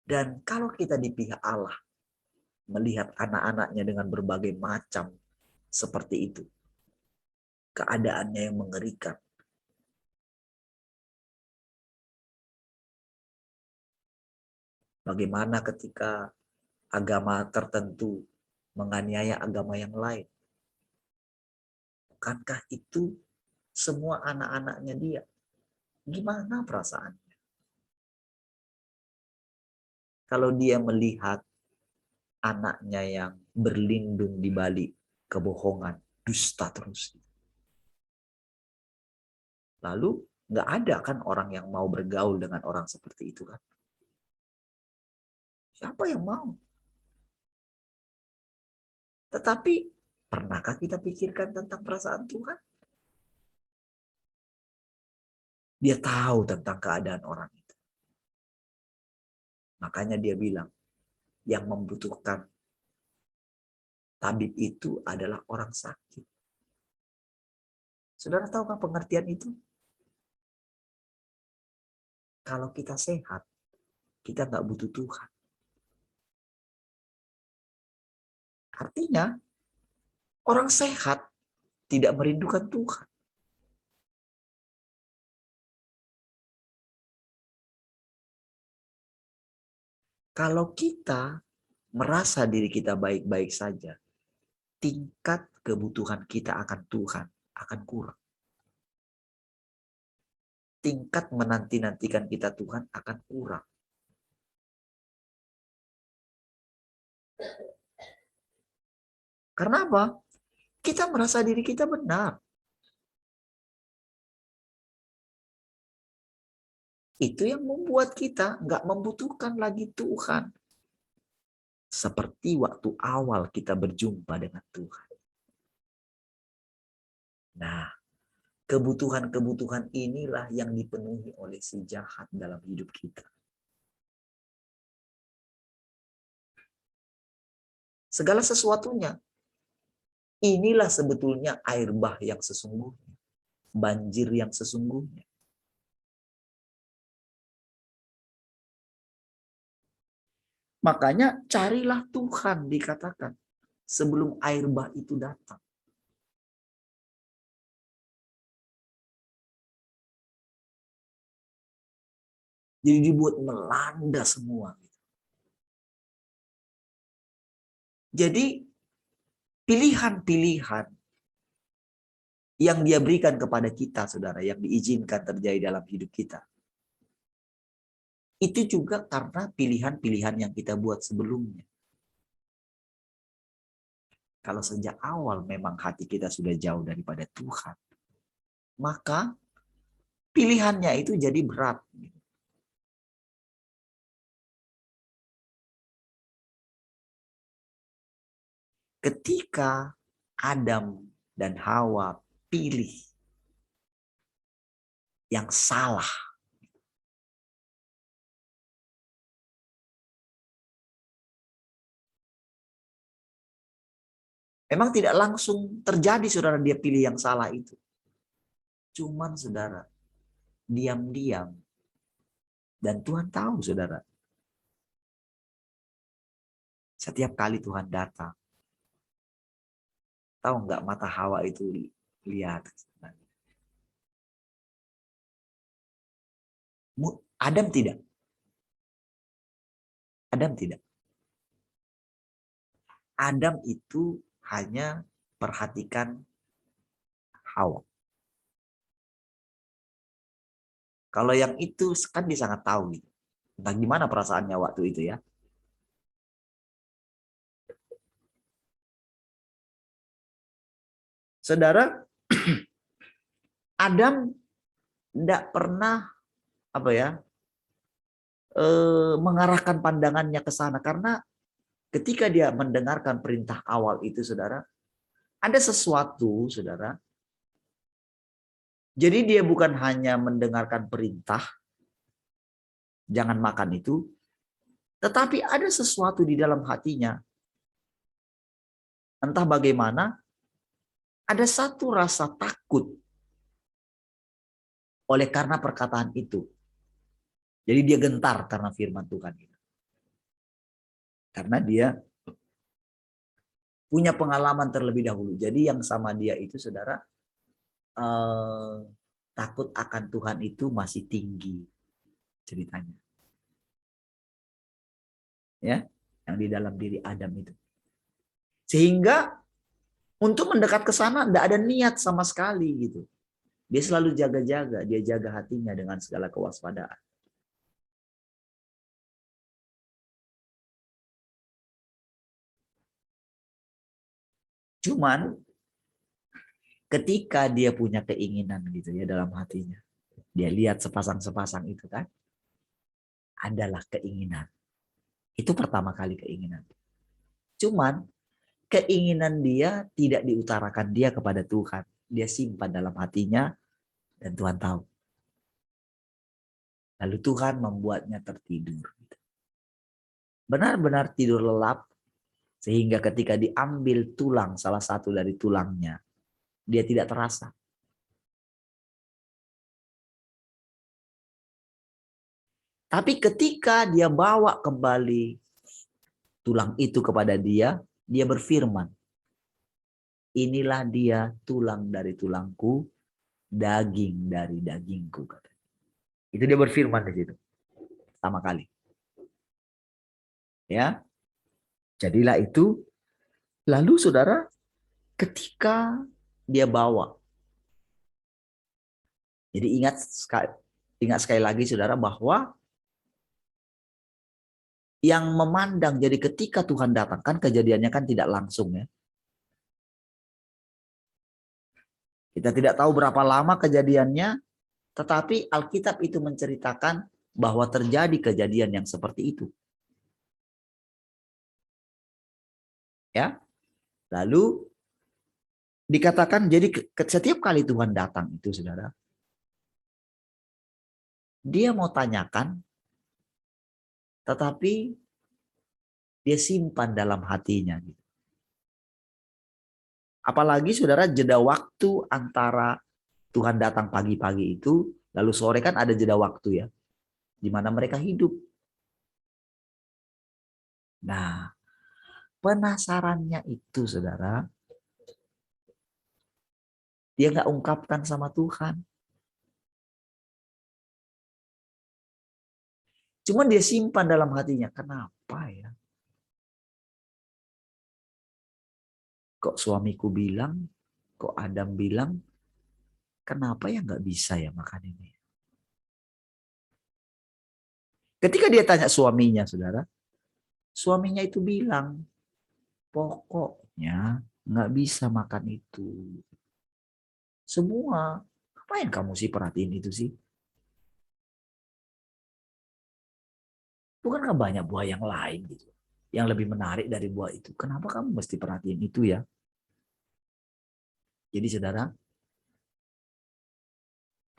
Dan kalau kita di pihak Allah, melihat anak-anaknya dengan berbagai macam seperti itu, keadaannya yang mengerikan. Bagaimana ketika agama tertentu menganiaya agama yang lain? Bukankah itu semua anak-anaknya dia? Gimana perasaannya? Kalau dia melihat anaknya yang berlindung di balik kebohongan, dusta terus. Lalu nggak ada kan orang yang mau bergaul dengan orang seperti itu kan? Siapa yang mau? Tetapi pernahkah kita pikirkan tentang perasaan Tuhan? Dia tahu tentang keadaan orang itu. Makanya dia bilang, yang membutuhkan tabib itu adalah orang sakit. Saudara tahu kan pengertian itu? Kalau kita sehat, kita nggak butuh Tuhan. Artinya, orang sehat tidak merindukan Tuhan. Kalau kita merasa diri kita baik-baik saja, tingkat kebutuhan kita akan Tuhan akan kurang. Tingkat menanti-nantikan kita Tuhan akan kurang. Karena apa? Kita merasa diri kita benar. Itu yang membuat kita nggak membutuhkan lagi Tuhan. Seperti waktu awal kita berjumpa dengan Tuhan. Nah, kebutuhan-kebutuhan inilah yang dipenuhi oleh si jahat dalam hidup kita. Segala sesuatunya. Inilah sebetulnya air bah yang sesungguhnya. Banjir yang sesungguhnya. Makanya carilah Tuhan dikatakan sebelum air bah itu datang. Jadi dibuat melanda semua. Jadi pilihan-pilihan yang dia berikan kepada kita, saudara, yang diizinkan terjadi dalam hidup kita. Itu juga karena pilihan-pilihan yang kita buat sebelumnya. Kalau sejak awal memang hati kita sudah jauh daripada Tuhan, maka pilihannya itu jadi berat. Ketika Adam dan Hawa pilih yang salah, memang tidak langsung terjadi, saudara, dia pilih yang salah itu. Cuman, saudara, diam-diam. Dan Tuhan tahu, saudara. Setiap kali Tuhan datang, tahu nggak mata Hawa itu lihat. Adam tidak. Adam tidak. Adam itu hanya perhatikan Hawa. Kalau yang itu kan dia sangat tahu gitu. Entah gimana perasaannya waktu itu ya. Saudara, Adam tidak pernah mengarahkan pandangannya ke sana, karena ketika dia mendengarkan perintah awal itu, saudara, ada sesuatu, saudara. Jadi dia bukan hanya mendengarkan perintah jangan makan itu, tetapi ada sesuatu di dalam hatinya. Entah bagaimana, ada satu rasa takut oleh karena perkataan itu. Jadi dia gentar karena firman Tuhan itu. Karena dia punya pengalaman terlebih dahulu. Jadi yang sama dia itu, saudara, takut akan Tuhan itu masih tinggi ceritanya. Ya, yang di dalam diri Adam itu. Sehingga untuk mendekat ke sana tidak ada niat sama sekali gitu. Dia selalu jaga-jaga, dia jaga hatinya dengan segala kewaspadaan. Cuman ketika dia punya keinginan gitu ya dalam hatinya, dia lihat sepasang-sepasang itu kan, adalah keinginan. Itu pertama kali keinginan. Cuman keinginan dia tidak diutarakan dia kepada Tuhan. Dia simpan dalam hatinya dan Tuhan tahu. Lalu Tuhan membuatnya tertidur. Benar-benar tidur lelap, sehingga ketika diambil tulang, salah satu dari tulangnya, dia tidak terasa. Tapi ketika dia bawa kembali tulang itu kepada dia, dia berfirman, inilah dia tulang dari tulangku, daging dari dagingku. Itu dia berfirman di situ. Pertama kali. Ya. Jadilah itu. Lalu saudara, ketika dia bawa. Jadi ingat sekali lagi saudara bahwa yang memandang, jadi ketika Tuhan datang, kan kejadiannya kan tidak langsung ya. Kita tidak tahu berapa lama kejadiannya, tetapi Alkitab itu menceritakan bahwa terjadi kejadian yang seperti itu. Ya. Lalu dikatakan jadi setiap kali Tuhan datang itu saudara, dia mau tanyakan, tetapi dia simpan dalam hatinya. Apalagi saudara, jeda waktu antara Tuhan datang pagi-pagi itu, lalu sore kan ada jeda waktu ya, di mana mereka hidup. Nah, penasarannya itu saudara, dia nggak ungkapkan sama Tuhan. Cuman dia simpan dalam hatinya. Kenapa ya? Kok suamiku bilang, kok Adam bilang, kenapa ya nggak bisa ya makan ini? Ketika dia tanya suaminya, saudara, suaminya itu bilang, pokoknya nggak bisa makan itu. Semua Ngapain kamu sih perhatiin itu sih? Bukankah banyak buah yang lain gitu, yang lebih menarik dari buah itu? Kenapa kamu mesti perhatiin itu ya? Jadi saudara,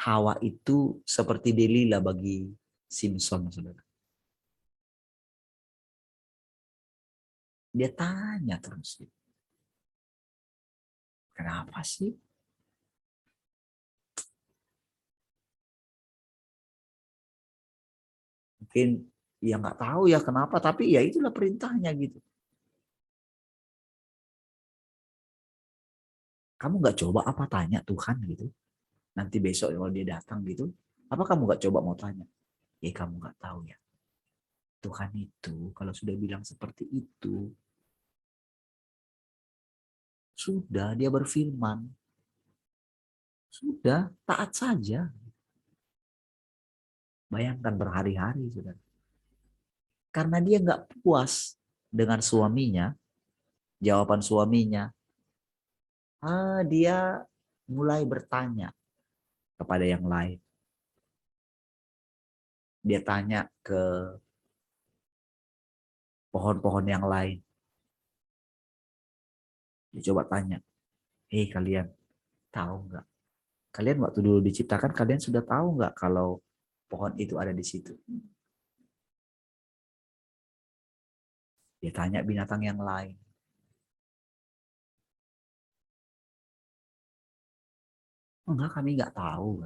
Hawa itu seperti Delila bagi Simpson, saudara. Dia tanya terus, kenapa sih? Mungkin ya nggak tahu ya kenapa, tapi ya itulah perintahnya gitu. Kamu nggak coba apa tanya Tuhan gitu? Nanti besok kalau dia datang gitu, apa kamu nggak coba mau tanya? Ya kamu nggak tahu ya. Tuhan itu kalau sudah bilang seperti itu, sudah dia berfirman, sudah taat saja. Bayangkan berhari-hari, saudara. Karena dia nggak puas dengan suaminya, jawaban suaminya, dia mulai bertanya kepada yang lain. Dia tanya ke pohon-pohon yang lain. Dia coba tanya, hei kalian tahu nggak? Kalian waktu dulu diciptakan, kalian sudah tahu nggak kalau pohon itu ada di situ? Dia tanya binatang yang lain. Enggak, kami nggak tahu.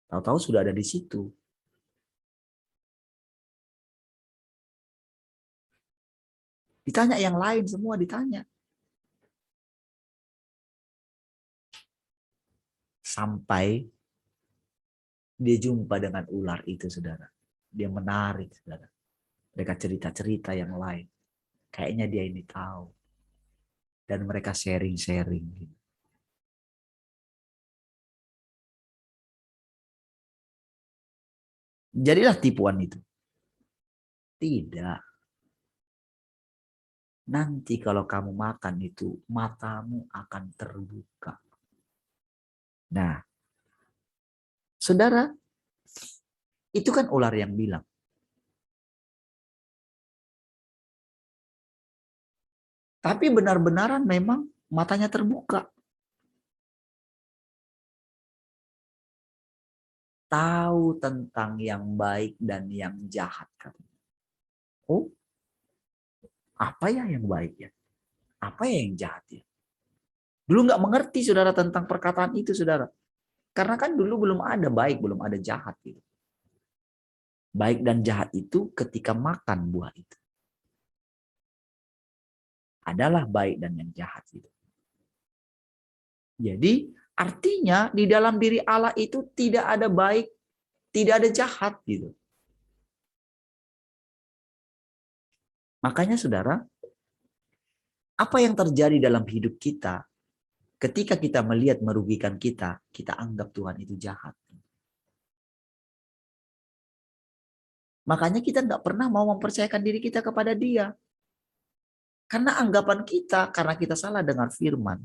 Tahu-tahu sudah ada di situ. Ditanya yang lain, semua ditanya. Sampai dia jumpa dengan ular itu, saudara. Dia menarik, saudara. Mereka cerita-cerita yang lain. Kayaknya dia ini tahu. Dan mereka sharing-sharing. Jadilah tipuan itu. Tidak. Nanti kalau kamu makan itu, matamu akan terbuka. Nah, saudara, itu kan ular yang bilang. Tapi benar-benaran memang matanya terbuka. Tahu tentang yang baik dan yang jahat. Oh, apa ya yang baik ya? Apa ya yang jahat ya? Dulu nggak mengerti saudara tentang perkataan itu saudara. Karena kan dulu belum ada baik, belum ada jahat. Gitu. Baik dan jahat itu ketika makan buah itu. Adalah baik dan yang jahat. Gitu. Jadi artinya di dalam diri Allah itu tidak ada baik, tidak ada jahat. Gitu. Makanya saudara, apa yang terjadi dalam hidup kita ketika kita melihat merugikan kita, kita anggap Tuhan itu jahat. Makanya kita nggak pernah mau mempercayakan diri kita kepada Dia. Karena anggapan kita, karena kita salah dengar firman,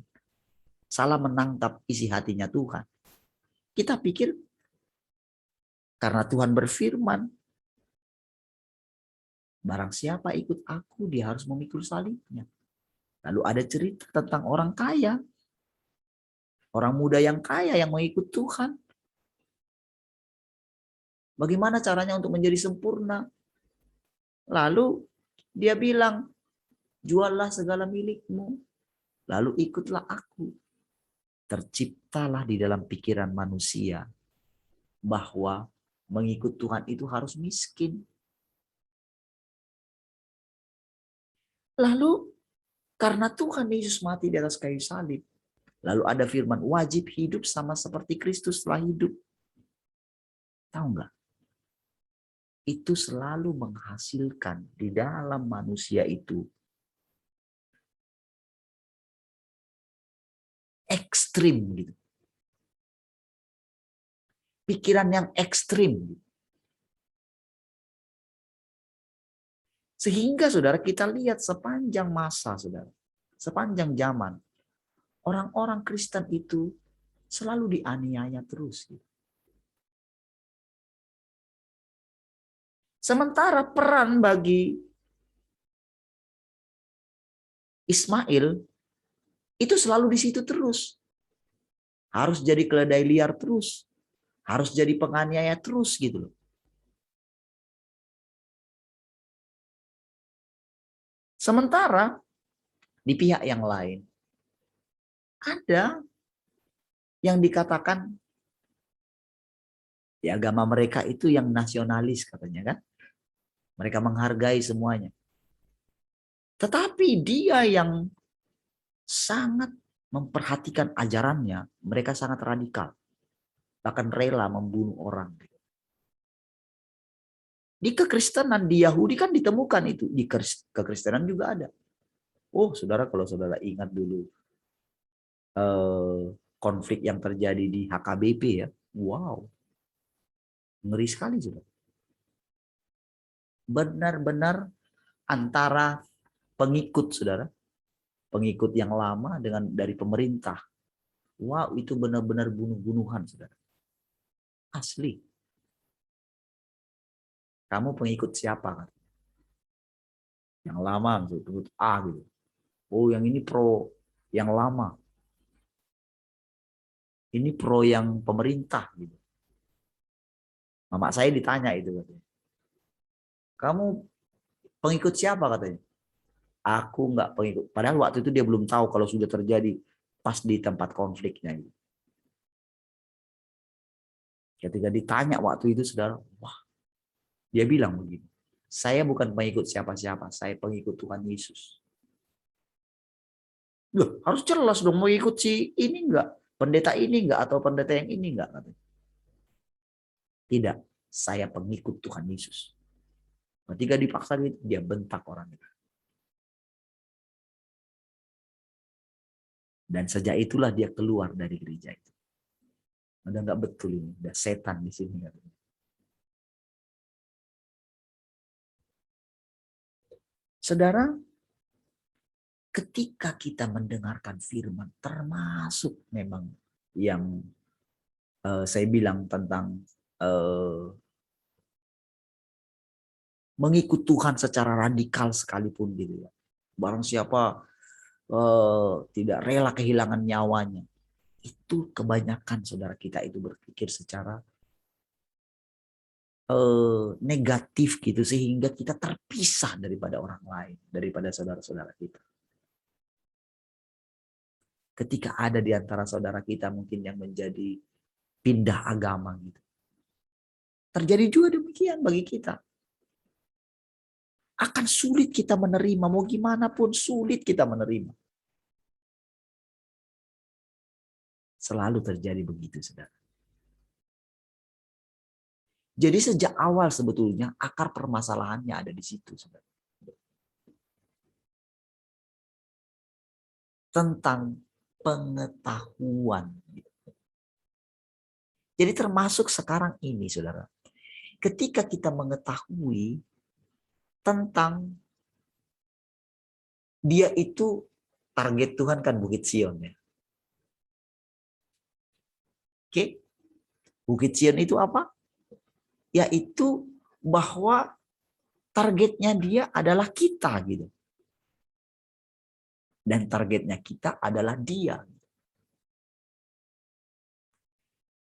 salah menangkap isi hatinya Tuhan. Kita pikir karena Tuhan berfirman, barang siapa ikut aku, dia harus memikul salibnya. Lalu ada cerita tentang orang kaya, orang muda yang kaya yang mengikut Tuhan. Bagaimana caranya untuk menjadi sempurna? Lalu dia bilang, juallah segala milikmu, lalu ikutlah aku. Terciptalah di dalam pikiran manusia bahwa mengikut Tuhan itu harus miskin. Lalu karena Tuhan Yesus mati di atas kayu salib, lalu ada firman wajib hidup sama seperti Kristus telah hidup. Tahu nggak? Itu selalu menghasilkan di dalam manusia itu ekstrim gitu. Pikiran yang ekstrim. Sehingga saudara kita lihat sepanjang masa saudara, sepanjang zaman, orang-orang Kristen itu selalu dianiaya terus. Sementara peran bagi Ismail itu selalu di situ terus. Harus jadi keledai liar terus. Harus jadi penganiaya terus gitu loh. Sementara di pihak yang lain ada yang dikatakan di agama mereka itu yang nasionalis katanya kan. Mereka menghargai semuanya. Tetapi dia yang sangat memperhatikan ajarannya, mereka sangat radikal. Bahkan rela membunuh orang. Di kekristenan, di Yahudi kan ditemukan itu. Di kekristenan juga ada. Oh saudara, kalau saudara ingat dulu konflik yang terjadi di HKBP ya. Wow. Ngeri sekali saudara. Benar-benar antara pengikut saudara. Pengikut yang lama dengan dari pemerintah. Wow, itu benar-benar bunuh-bunuhan saudara. Asli. Kamu pengikut siapa kan? Yang lama, pengikut A gitu. Oh, yang ini pro yang lama. Ini pro yang pemerintah gitu. Mama saya ditanya itu katanya. Kamu pengikut siapa katanya? Aku nggak pengikut. Padahal waktu itu dia belum tahu kalau sudah terjadi pas di tempat konfliknya. Gitu. Ketika ditanya waktu itu saudara, wah, dia bilang begini. Saya bukan pengikut siapa-siapa, saya pengikut Tuhan Yesus. Loh, harus jelas dong mau ikut si ini enggak, pendeta ini enggak atau pendeta yang ini enggak katanya. Tidak, saya pengikut Tuhan Yesus. Ketika dipaksa gitu, dia bentak orang itu. Dan sejak itulah dia keluar dari gereja itu. Udah enggak betul ini, udah setan di sini katanya. Saudara, ketika kita mendengarkan firman, termasuk memang yang saya bilang tentang mengikut Tuhan secara radikal sekalipun gitu ya. Barang siapa tidak rela kehilangan nyawanya, itu kebanyakan saudara kita itu berpikir secara negatif gitu sehingga kita terpisah daripada orang lain, daripada saudara-saudara kita. Ketika ada di antara saudara kita mungkin yang menjadi pindah agama gitu. Terjadi juga demikian bagi kita. Akan sulit kita menerima, mau gimana pun sulit kita menerima. Selalu terjadi begitu, saudara. Jadi sejak awal sebetulnya akar permasalahannya ada di situ, saudara. Tentang pengetahuan. Jadi termasuk sekarang ini, saudara. Ketika kita mengetahui tentang dia itu target Tuhan kan Bukit Sion ya. Oke. Bukit Sion itu apa? Yaitu bahwa targetnya dia adalah kita gitu. Dan targetnya kita adalah dia.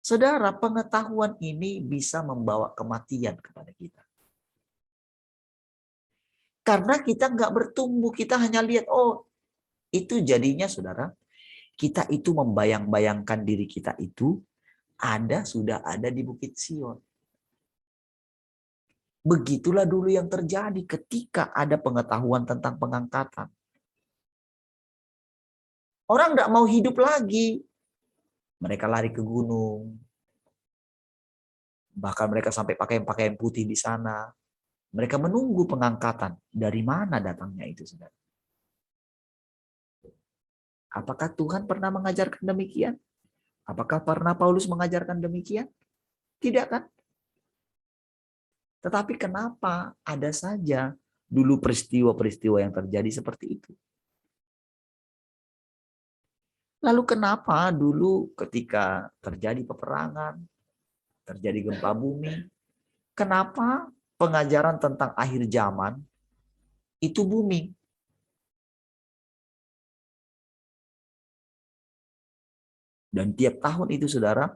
Saudara, pengetahuan ini bisa membawa kematian kepada kita. Karena kita nggak bertumbuh, kita hanya lihat, oh itu jadinya saudara, kita itu membayang-bayangkan diri kita itu sudah ada di Bukit Sion. Begitulah dulu yang terjadi ketika ada pengetahuan tentang pengangkatan. Orang nggak mau hidup lagi. Mereka lari ke gunung. Bahkan mereka sampai pakai pakaian putih di sana. Mereka menunggu pengangkatan. Dari mana datangnya itu, saudara? Apakah Tuhan pernah mengajarkan demikian? Apakah pernah Paulus mengajarkan demikian? Tidak kan? Tetapi kenapa ada saja dulu peristiwa-peristiwa yang terjadi seperti itu? Lalu kenapa dulu ketika terjadi peperangan, terjadi gempa bumi, kenapa pengajaran tentang akhir zaman itu booming? Dan tiap tahun itu saudara,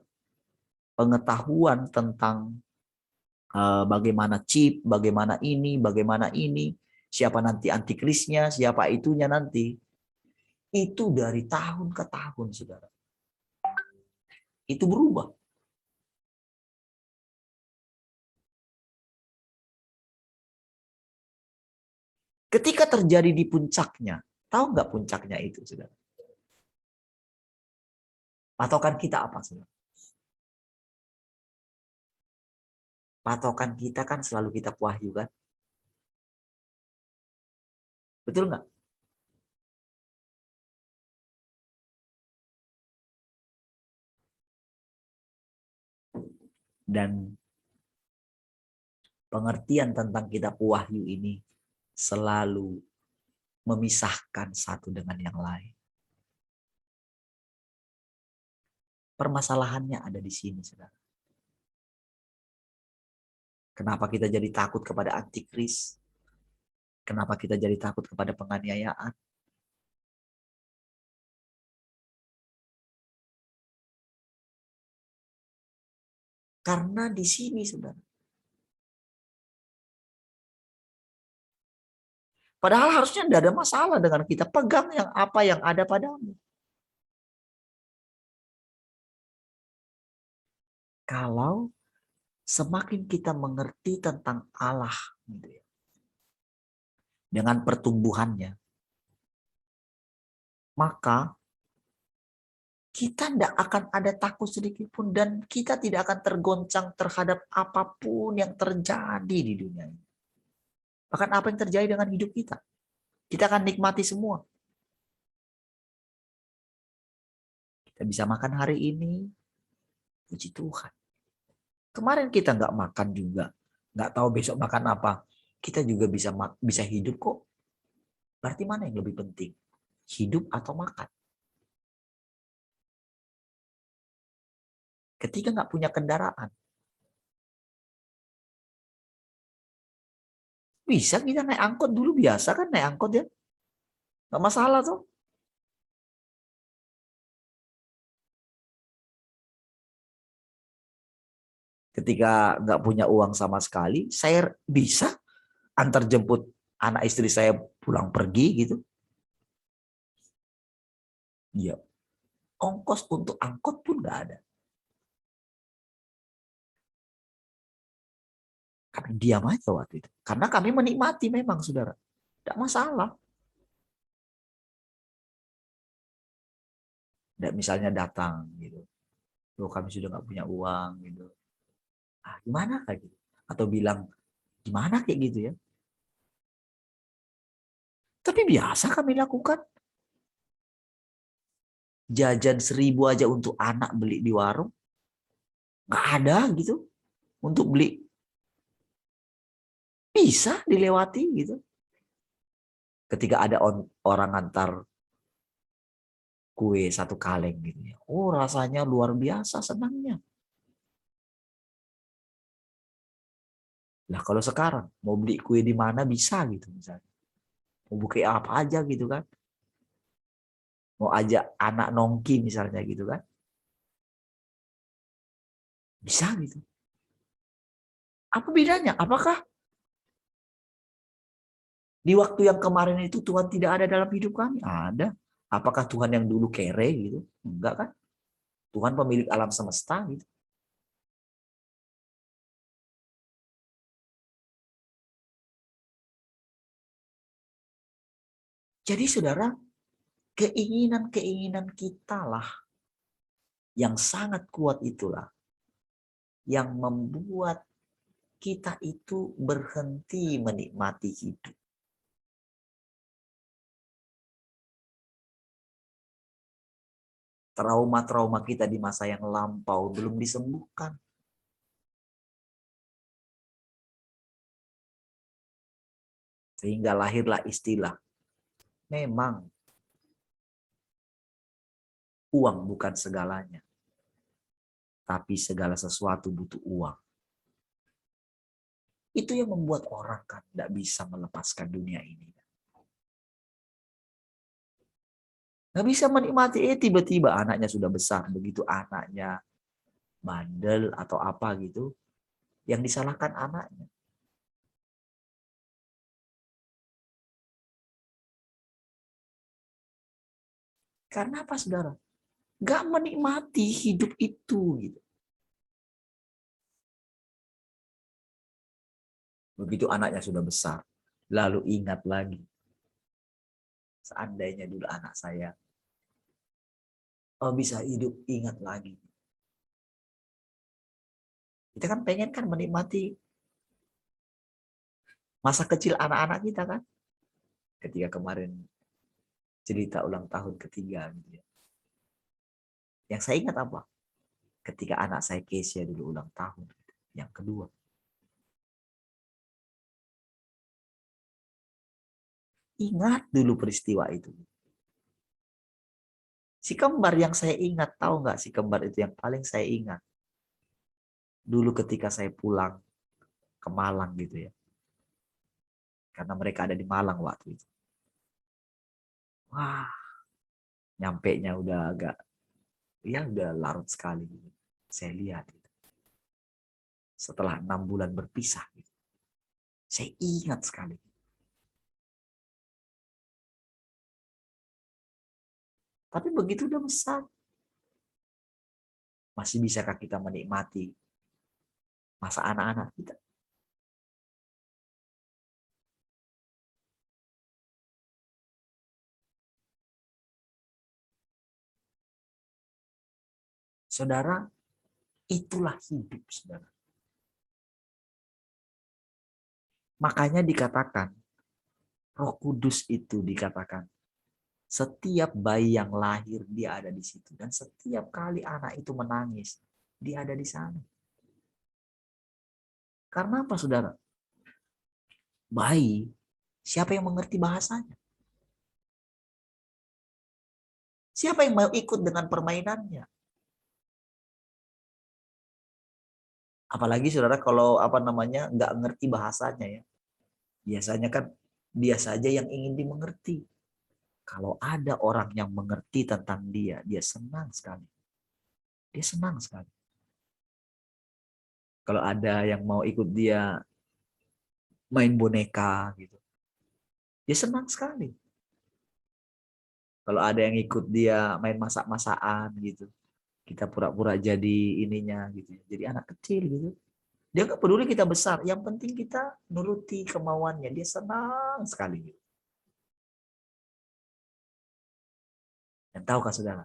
pengetahuan tentang bagaimana chip, bagaimana ini, siapa nanti antikrisnya, siapa itunya nanti. Itu dari tahun ke tahun, saudara. Itu berubah. Ketika terjadi di puncaknya, tahu nggak puncaknya itu, saudara? Patokan kita apa, saudara? Patokan kita kan selalu kitab Wahyu, kan? Betul nggak? Dan pengertian tentang kitab Wahyu ini selalu memisahkan satu dengan yang lain. Permasalahannya ada di sini, saudara. Kenapa kita jadi takut kepada antikris? Kenapa kita jadi takut kepada penganiayaan? Karena di sini, saudara. Padahal harusnya tidak ada masalah dengan kita pegang yang apa yang ada padamu. Kalau semakin kita mengerti tentang Allah, gitu ya, dengan pertumbuhannya, maka kita tidak akan ada takut sedikit pun dan kita tidak akan tergoncang terhadap apapun yang terjadi di dunia ini. Bahkan apa yang terjadi dengan hidup kita. Kita akan nikmati semua. Kita bisa makan hari ini, puji Tuhan. Kemarin kita nggak makan juga, nggak tahu besok makan apa. Kita juga bisa hidup kok. Berarti mana yang lebih penting? Hidup atau makan? Ketika nggak punya kendaraan, bisa kita naik angkot dulu, biasa kan naik angkot ya? Nggak masalah tuh. Ketika nggak punya uang sama sekali, saya bisa antar jemput anak istri saya pulang pergi gitu. Iya. Ongkos untuk angkot pun nggak ada. Kami diam aja waktu itu. Karena kami menikmati memang, saudara. Tidak masalah. Dan misalnya datang gitu. Loh, kami sudah nggak punya uang gitu. Ah, gimana kayak gitu? Atau bilang, gimana kayak gitu ya? Tapi biasa kami lakukan. Jajan 1.000 aja untuk anak beli di warung. Nggak ada gitu. Untuk beli. Bisa dilewati gitu. Ketika ada orang antar kue 1 kaleng gitu ya. Oh, rasanya luar biasa senangnya. Nah, kalau sekarang mau beli kue di mana bisa gitu misalnya. Mau buka apa aja gitu kan. Mau ajak anak nongki misalnya gitu kan. Bisa gitu. Apa bedanya? Apakah di waktu yang kemarin itu Tuhan tidak ada dalam hidup kami? Ada. Apakah Tuhan yang dulu kere gitu? Enggak kan? Tuhan pemilik alam semesta gitu. Jadi saudara, keinginan-keinginan kita lah yang sangat kuat itulah yang membuat kita itu berhenti menikmati hidup. Trauma-trauma kita di masa yang lampau belum disembuhkan. Sehingga lahirlah istilah, memang Uang bukan segalanya. Tapi segala sesuatu butuh uang. Itu yang membuat orang kan tidak bisa melepaskan dunia ini. Nggak bisa menikmati, tiba-tiba anaknya sudah besar. Begitu anaknya bandel atau apa gitu, yang disalahkan anaknya. Karena apa, saudara? Nggak menikmati hidup itu. Gitu. Begitu anaknya sudah besar, lalu ingat lagi. Seandainya dulu anak saya bisa hidup, ingat lagi. Kita kan pengen kan menikmati masa kecil anak-anak kita kan. Ketika kemarin cerita ulang tahun ketiga. Gitu ya. Yang saya ingat apa? Ketika anak saya Kesia dulu ulang tahun. Yang kedua. Ingat dulu peristiwa itu. Si kembar yang saya ingat, tahu nggak si kembar itu yang paling saya ingat? Dulu ketika saya pulang ke Malang gitu ya. Karena mereka ada di Malang waktu itu. Wah, nyampenya udah agak, ya udah larut sekali. Gitu. Saya lihat gitu. Setelah 6 bulan berpisah. Gitu. Saya ingat sekali. Tapi begitu udah besar, masih bisakah kita menikmati masa anak-anak kita? Saudara, itulah hidup, saudara. Makanya dikatakan, Roh Kudus itu dikatakan, setiap bayi yang lahir dia ada di situ. Dan setiap kali anak itu menangis, dia ada di sana. Karena apa, saudara? Bayi, siapa yang mengerti bahasanya? Siapa yang mau ikut dengan permainannya? Apalagi saudara kalau nggak ngerti bahasanya ya. Biasanya kan dia saja yang ingin dimengerti. Kalau ada orang yang mengerti tentang dia, dia senang sekali. Dia senang sekali. Kalau ada yang mau ikut dia main boneka gitu, dia senang sekali. Kalau ada yang ikut dia main masak-masakan gitu, kita pura-pura jadi ininya gitu, jadi anak kecil gitu. Dia nggak peduli kita besar, yang penting kita nuruti kemauannya. Dia senang sekali. Dan tahukah saudara,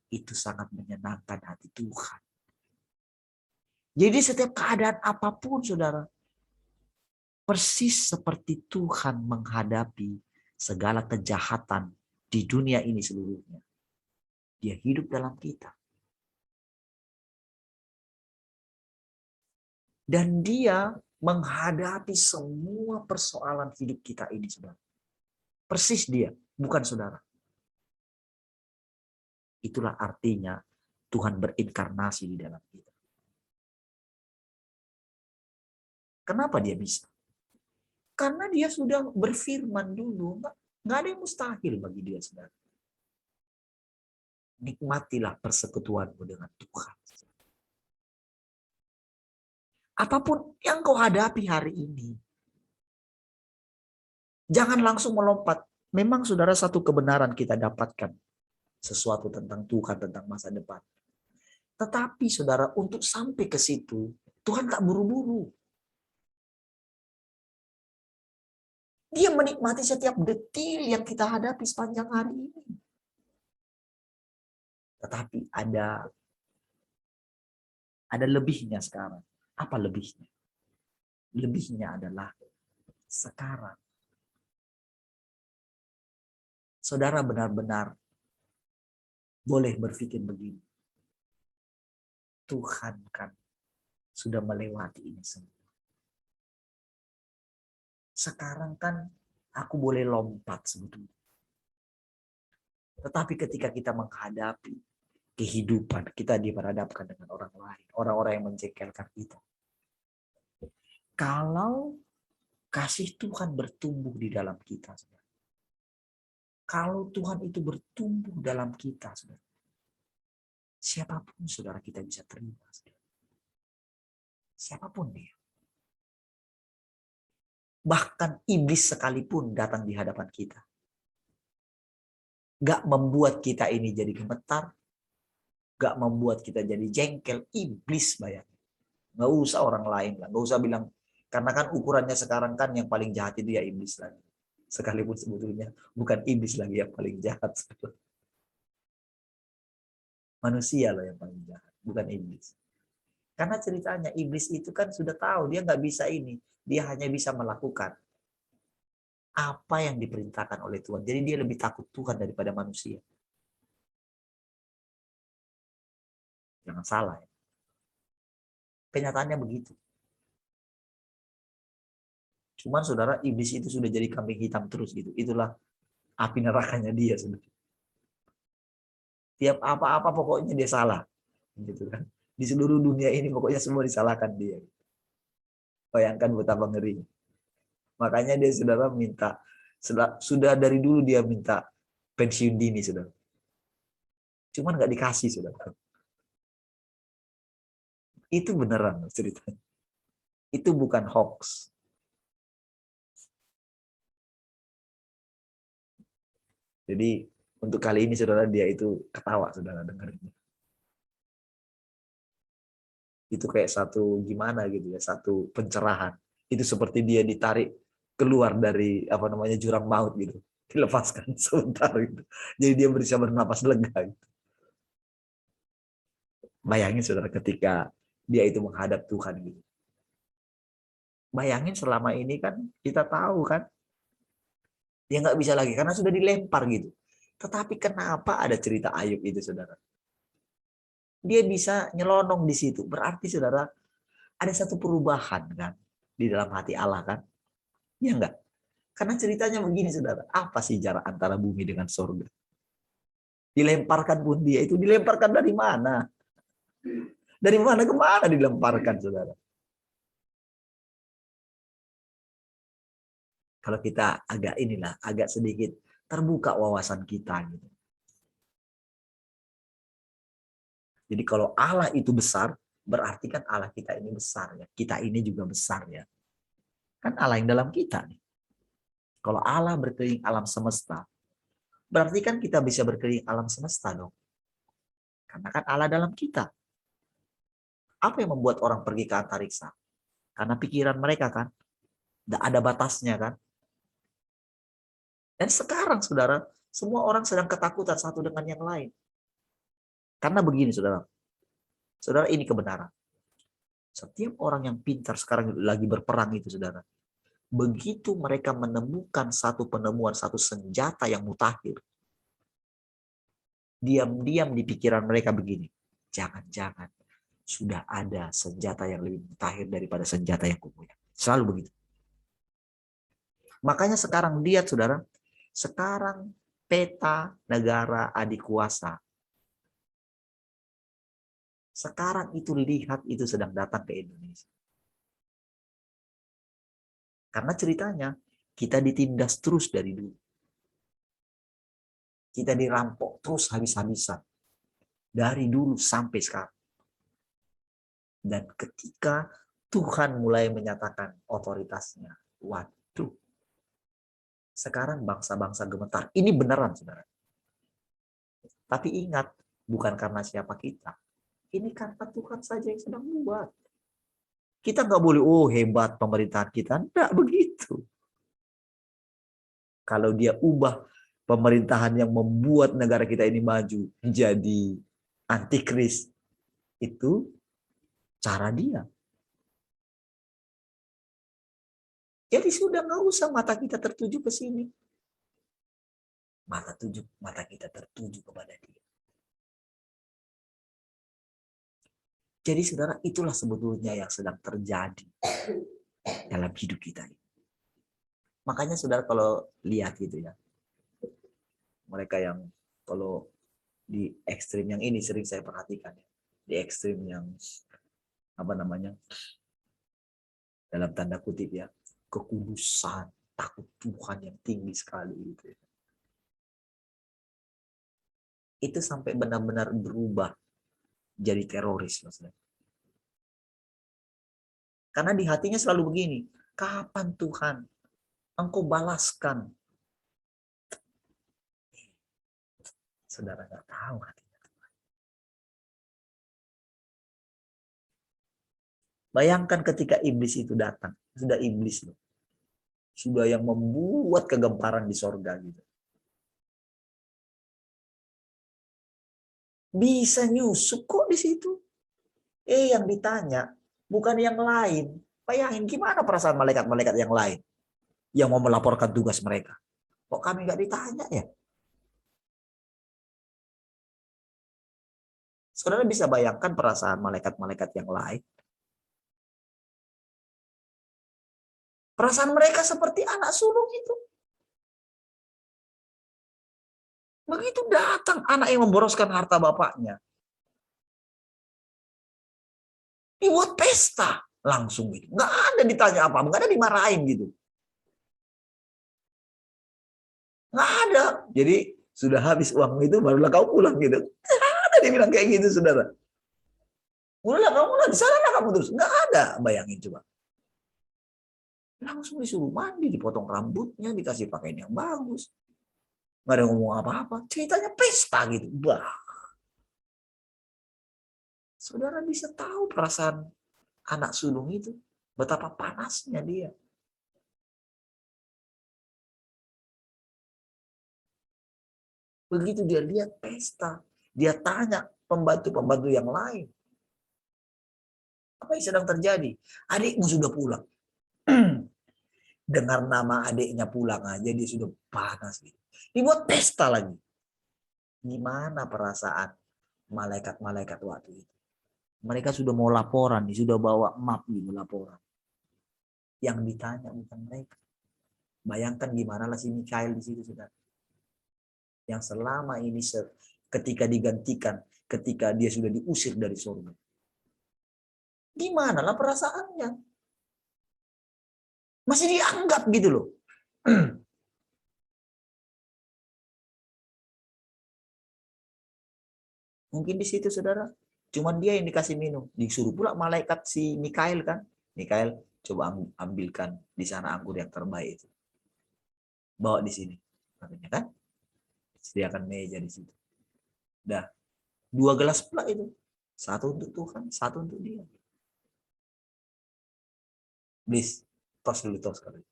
itu sangat menyenangkan hati Tuhan. Jadi setiap keadaan apapun, saudara, persis seperti Tuhan menghadapi segala kejahatan di dunia ini seluruhnya. Dia hidup dalam kita. Dan dia menghadapi semua persoalan hidup kita ini, saudara. Persis dia, bukan saudara. Itulah artinya Tuhan berinkarnasi di dalam kita. Kenapa dia bisa? Karena dia sudah berfirman dulu. Nggak ada yang mustahil bagi dia, saudara. Nikmatilah persekutuanmu dengan Tuhan. Apapun yang kau hadapi hari ini, jangan langsung melompat. Memang saudara satu kebenaran kita dapatkan. Sesuatu tentang Tuhan, tentang masa depan. Tetapi saudara, untuk sampai ke situ, Tuhan gak buru-buru. Dia menikmati setiap detil yang kita hadapi sepanjang hari ini. Tetapi ada lebihnya sekarang. Apa lebihnya? Lebihnya adalah sekarang. Saudara benar-benar boleh berpikir begini. Tuhan kan sudah melewati ini semua. Sekarang kan aku boleh lompat sebetulnya. Tetapi ketika kita menghadapi kehidupan, kita diperhadapkan dengan orang lain, orang-orang yang menjengkelkan kita. Kalau kasih Tuhan bertumbuh di dalam kita, saudara. Kalau Tuhan itu bertumbuh dalam kita, saudara, siapapun saudara kita bisa terima. Saudara. Siapapun dia. Bahkan iblis sekalipun datang di hadapan kita. Gak membuat kita ini jadi gemetar. Gak membuat kita jadi jengkel. Iblis bayangin. Gak usah orang lain lah. Gak usah bilang. Karena kan ukurannya sekarang kan yang paling jahat itu ya iblis lagi. Sekalipun sebetulnya bukan iblis lagi yang paling jahat. Manusia loh yang paling jahat. Bukan iblis. Karena ceritanya iblis itu kan sudah tahu. Dia gak bisa ini. Dia hanya bisa melakukan apa yang diperintahkan oleh Tuhan. Jadi dia lebih takut Tuhan daripada manusia. Jangan salah ya. Kenyataannya begitu. Cuman saudara, iblis itu sudah jadi kambing hitam terus gitu. Itulah api nerakanya dia sebenarnya. Tiap apa-apa pokoknya dia salah. Gitu kan. Di seluruh dunia ini pokoknya semua disalahkan dia. Bayangkan betapa ngeri. Makanya dia saudara minta, sudah dari dulu dia minta pensiun dini saudara. Cuman nggak dikasih saudara. Itu beneran ceritanya. Itu bukan hoax. Jadi untuk kali ini saudara dia itu ketawa saudara dengarnya. Itu kayak satu gimana gitu ya, satu pencerahan. Itu seperti dia ditarik keluar dari apa namanya jurang maut gitu. Dilepaskan sebentar gitu. Jadi dia bisa bernapas lega gitu. Bayangin saudara ketika dia itu menghadap Tuhan gitu. Bayangin selama ini kan kita tahu kan dia nggak bisa lagi karena sudah dilempar gitu. Tetapi kenapa ada cerita Ayub itu saudara? Dia bisa nyelonong di situ. Berarti saudara ada satu perubahan kan di dalam hati Allah kan? Ya enggak? Karena ceritanya begini saudara. Apa sih jarak antara bumi dengan surga? Dilemparkan pun dia itu dilemparkan dari mana? Dari mana ke mana dilemparkan saudara? Kalau kita agak inilah, agak sedikit terbuka wawasan kita gitu. Jadi kalau Allah itu besar, berarti kan Allah kita ini besar ya. Kita ini juga besar ya. Kan Allah yang dalam kita nih. Kalau Allah berkeliling alam semesta, berarti kan kita bisa berkeliling alam semesta dong. Karena kan Allah dalam kita. Apa yang membuat orang pergi ke antariksa? Karena pikiran mereka kan. Tidak ada batasnya kan. Dan sekarang saudara, semua orang sedang ketakutan satu dengan yang lain. Karena begini saudara. Saudara ini kebenaran. Setiap orang yang pintar sekarang lagi berperang itu saudara. Begitu mereka menemukan satu penemuan, satu senjata yang mutakhir. Diam-diam di pikiran mereka begini. Jangan-jangan sudah ada senjata yang lebih mutakhir daripada senjata yang kupunya. Selalu begitu. Makanya sekarang lihat saudara. Sekarang peta negara adikuasa. Sekarang itu lihat itu sedang datang ke Indonesia. Karena ceritanya kita ditindas terus dari dulu. Kita dirampok terus habis-habisan. Dari dulu sampai sekarang. Dan ketika Tuhan mulai menyatakan otoritasnya. Waduh. Sekarang bangsa-bangsa gemetar. Ini beneran saudara. Tapi ingat. Bukan karena siapa kita. Ini karena Tuhan saja yang sedang membuat. Kita nggak boleh, oh hebat pemerintahan kita. Enggak begitu. Kalau dia ubah pemerintahan yang membuat negara kita ini maju menjadi antikris, itu cara dia. Jadi sudah nggak usah mata kita tertuju ke sini. Mata kita tertuju kepada dia. Jadi saudara, itulah sebetulnya yang sedang terjadi dalam hidup kita. Makanya saudara kalau lihat gitu ya, mereka yang Kalau di ekstrim yang ini sering saya perhatikan, di ekstrim yang apa namanya, dalam tanda kutip ya, kekudusan, takut Tuhan yang tinggi sekali gitu ya. Itu sampai benar-benar berubah jadi teroris maksudnya. Karena di hatinya selalu begini, kapan Tuhan Engkau balaskan? Saudara nggak tahu hatinya. Bayangkan ketika iblis itu datang, sudah iblis loh. Sudah yang membuat kegemparan di sorga gitu. Bisa nyusup kok di situ. Yang ditanya bukan yang lain. Bayangin gimana perasaan malaikat-malaikat yang lain yang mau melaporkan tugas mereka. Kok kami nggak ditanya ya? Saudara bisa bayangkan perasaan malaikat-malaikat yang lain. Perasaan mereka seperti anak sulung itu. Begitu datang anak yang memboroskan harta bapaknya, dibuat pesta langsung gitu. Nggak ada ditanya apa, nggak ada dimarahin gitu. Nggak ada. Jadi sudah habis uang itu barulah kau pulang gitu. Nggak ada dibilang kayak gitu, saudara. Udahlah kamu pulang, di sana kamu terus. Nggak ada, bayangin coba. Langsung disuruh mandi, dipotong rambutnya, dikasih pakaian yang bagus. Nggak ada ngomong apa-apa. Ceritanya pesta gitu. Bah. Saudara bisa tahu perasaan anak sulung itu. Betapa panasnya dia. Begitu dia lihat pesta, dia tanya pembantu-pembantu yang lain. Apa yang sedang terjadi? Adikmu sudah pulang. Dengar nama adiknya pulang aja dia sudah panas. Dibuat pesta lagi. Gimana perasaan malaikat-malaikat waktu itu? Mereka sudah mau laporan, sudah bawa map gitu laporan. Yang ditanya bukan mereka. Bayangkan gimana lah si Mikail di situ, saudara. Yang selama ini ketika digantikan, ketika dia sudah diusir dari surga. Gimana lah perasaannya? Masih dianggap gitu loh. Mungkin di situ, saudara. Cuman dia yang dikasih minum. Disuruh pula malaikat si Mikail kan. Mikail, coba ambilkan di sana anggur yang terbaik itu. Bawa di sini. Katanya kan. Sediakan meja di situ. Dah. 2 gelas pula itu. 1 untuk Tuhan, 1 untuk dia. Please, tos dulu tos kali.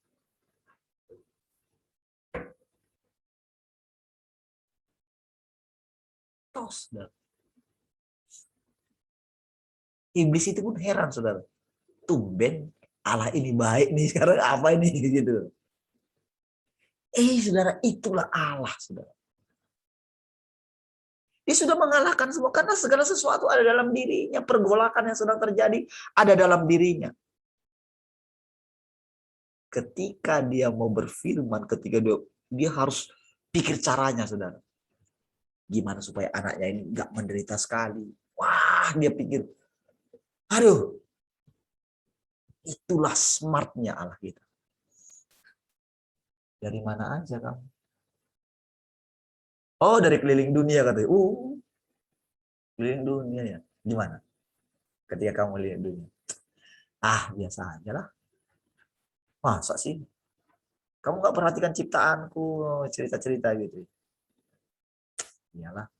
Tos. Dah. Iblis itu pun heran, saudara. Tumben Allah ini baik nih, sekarang apa ini gitu. Saudara, itulah Allah, saudara. Dia sudah mengalahkan semua karena segala sesuatu ada dalam dirinya. Pergolakan yang sedang terjadi ada dalam dirinya. Ketika dia mau berfirman, ketika dia harus pikir caranya, saudara. Gimana supaya anaknya ini nggak menderita sekali. Wah, dia pikir, aduh, itulah smartnya Allah kita. Dari mana aja kamu? Oh, dari keliling dunia katanya. Keliling dunia ya. Gimana? Ketika kamu lihat dunia. Biasa aja lah. Masa sih? Kamu nggak perhatikan ciptaanku, cerita-cerita gitu. Iyalah.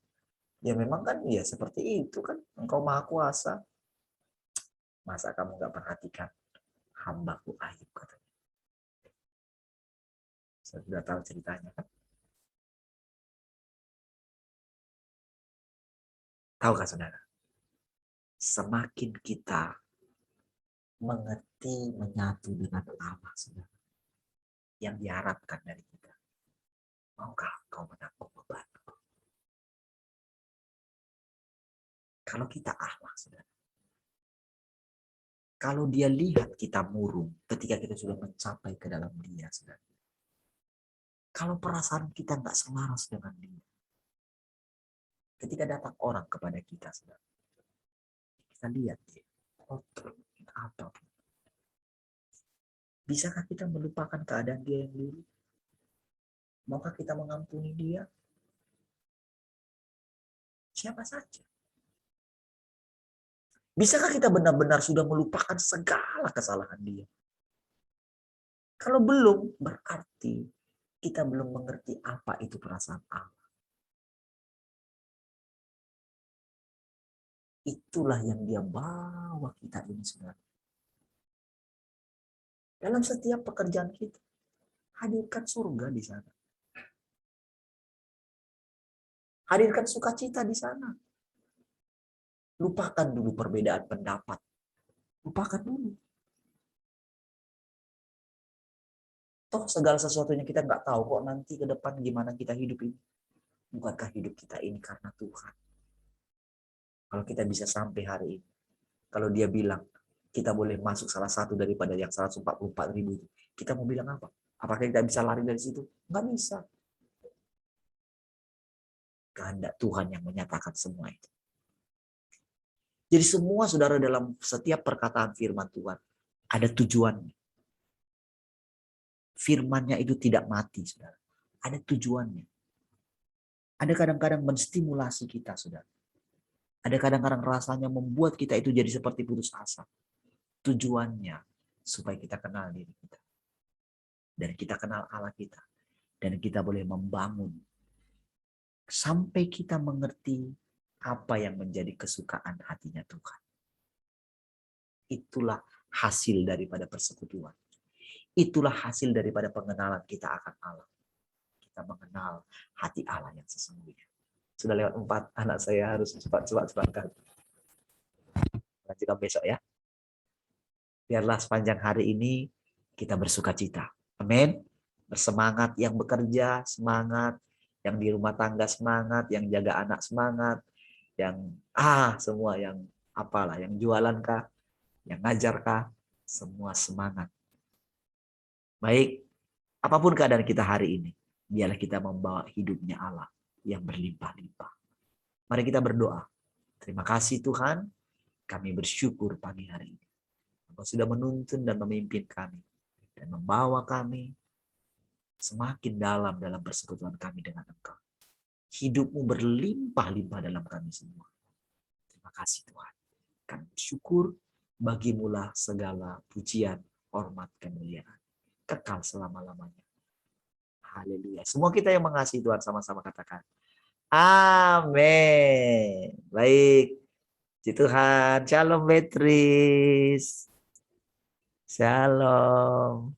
Ya memang kan ya seperti itu kan. Engkau maha kuasa. Masa kamu nggak perhatikan hambaku Ayub katanya. Saya sudah tahu ceritanya kan. Tahukah saudara? Semakin kita mengerti, menyatu dengan Allah, saudara, yang diharapkan dari kita. Maukah kau menanggung beban? Kalau kita Allah, saudara. Kalau dia lihat kita murung ketika kita sudah mencapai ke dalam dia, saudara. Kalau perasaan kita nggak selaras dengan dia, Ketika datang orang kepada kita, saudara, kita lihat dia, kotor, apa. Bisakah kita melupakan keadaan dia yang dulu? Maukah kita mengampuni dia? Siapa saja. Bisakah kita benar-benar sudah melupakan segala kesalahan dia? Kalau belum, berarti kita belum mengerti apa itu perasaan Allah. Itulah yang dia bawa kita ini, saudara. Dalam setiap pekerjaan kita, hadirkan surga di sana. Hadirkan sukacita di sana. Lupakan dulu perbedaan pendapat. Lupakan dulu. Toh segala sesuatunya kita nggak tahu kok nanti ke depan gimana kita hidup ini. Bukankah hidup kita ini karena Tuhan? Kalau kita bisa sampai hari ini. Kalau dia bilang, kita boleh masuk salah satu daripada yang 144.000 itu. Kita mau bilang apa? Apakah kita bisa lari dari situ? Nggak bisa. Kehendak Tuhan yang menyatakan semua itu. Jadi semua saudara dalam setiap perkataan firman Tuhan ada tujuannya. Firman-Nya itu tidak mati, saudara. Ada tujuannya. Ada kadang-kadang menstimulasi kita, saudara. Ada kadang-kadang rasanya membuat kita itu jadi seperti putus asa. Tujuannya supaya kita kenal diri kita. Dan kita kenal Allah kita. Dan kita boleh membangun. Sampai kita mengerti apa yang menjadi kesukaan hatinya Tuhan. Itulah hasil daripada persekutuan. Itulah hasil daripada pengenalan kita akan Allah. Kita mengenal hati Allah yang sesungguhnya. Sudah lewat 4, anak saya harus cepat-cepat berangkat. Lanjutkan besok ya. Biarlah sepanjang hari ini kita bersuka cita. Amin. Bersemangat, yang bekerja semangat, yang di rumah tangga semangat, yang jaga anak semangat, yang semua yang apalah, yang jualan kah, yang ngajar kah, semua semangat. Baik, apapun keadaan kita hari ini, biarlah kita membawa hidupnya Allah yang berlimpah-limpah. Mari kita berdoa. Terima kasih Tuhan, kami bersyukur pagi hari ini. Engkau sudah menuntun dan memimpin kami dan membawa kami semakin dalam persekutuan kami dengan Engkau. Hidupmu berlimpah-limpah dalam kami semua. Terima kasih Tuhan. Kami bersyukur, bagimulah segala pujian, hormat, kemuliaan. Kekal selama-lamanya. Haleluya. Semua kita yang mengasihi Tuhan sama-sama katakan. Amin. Baik. Puji Tuhan. Shalom Beatrice. Shalom.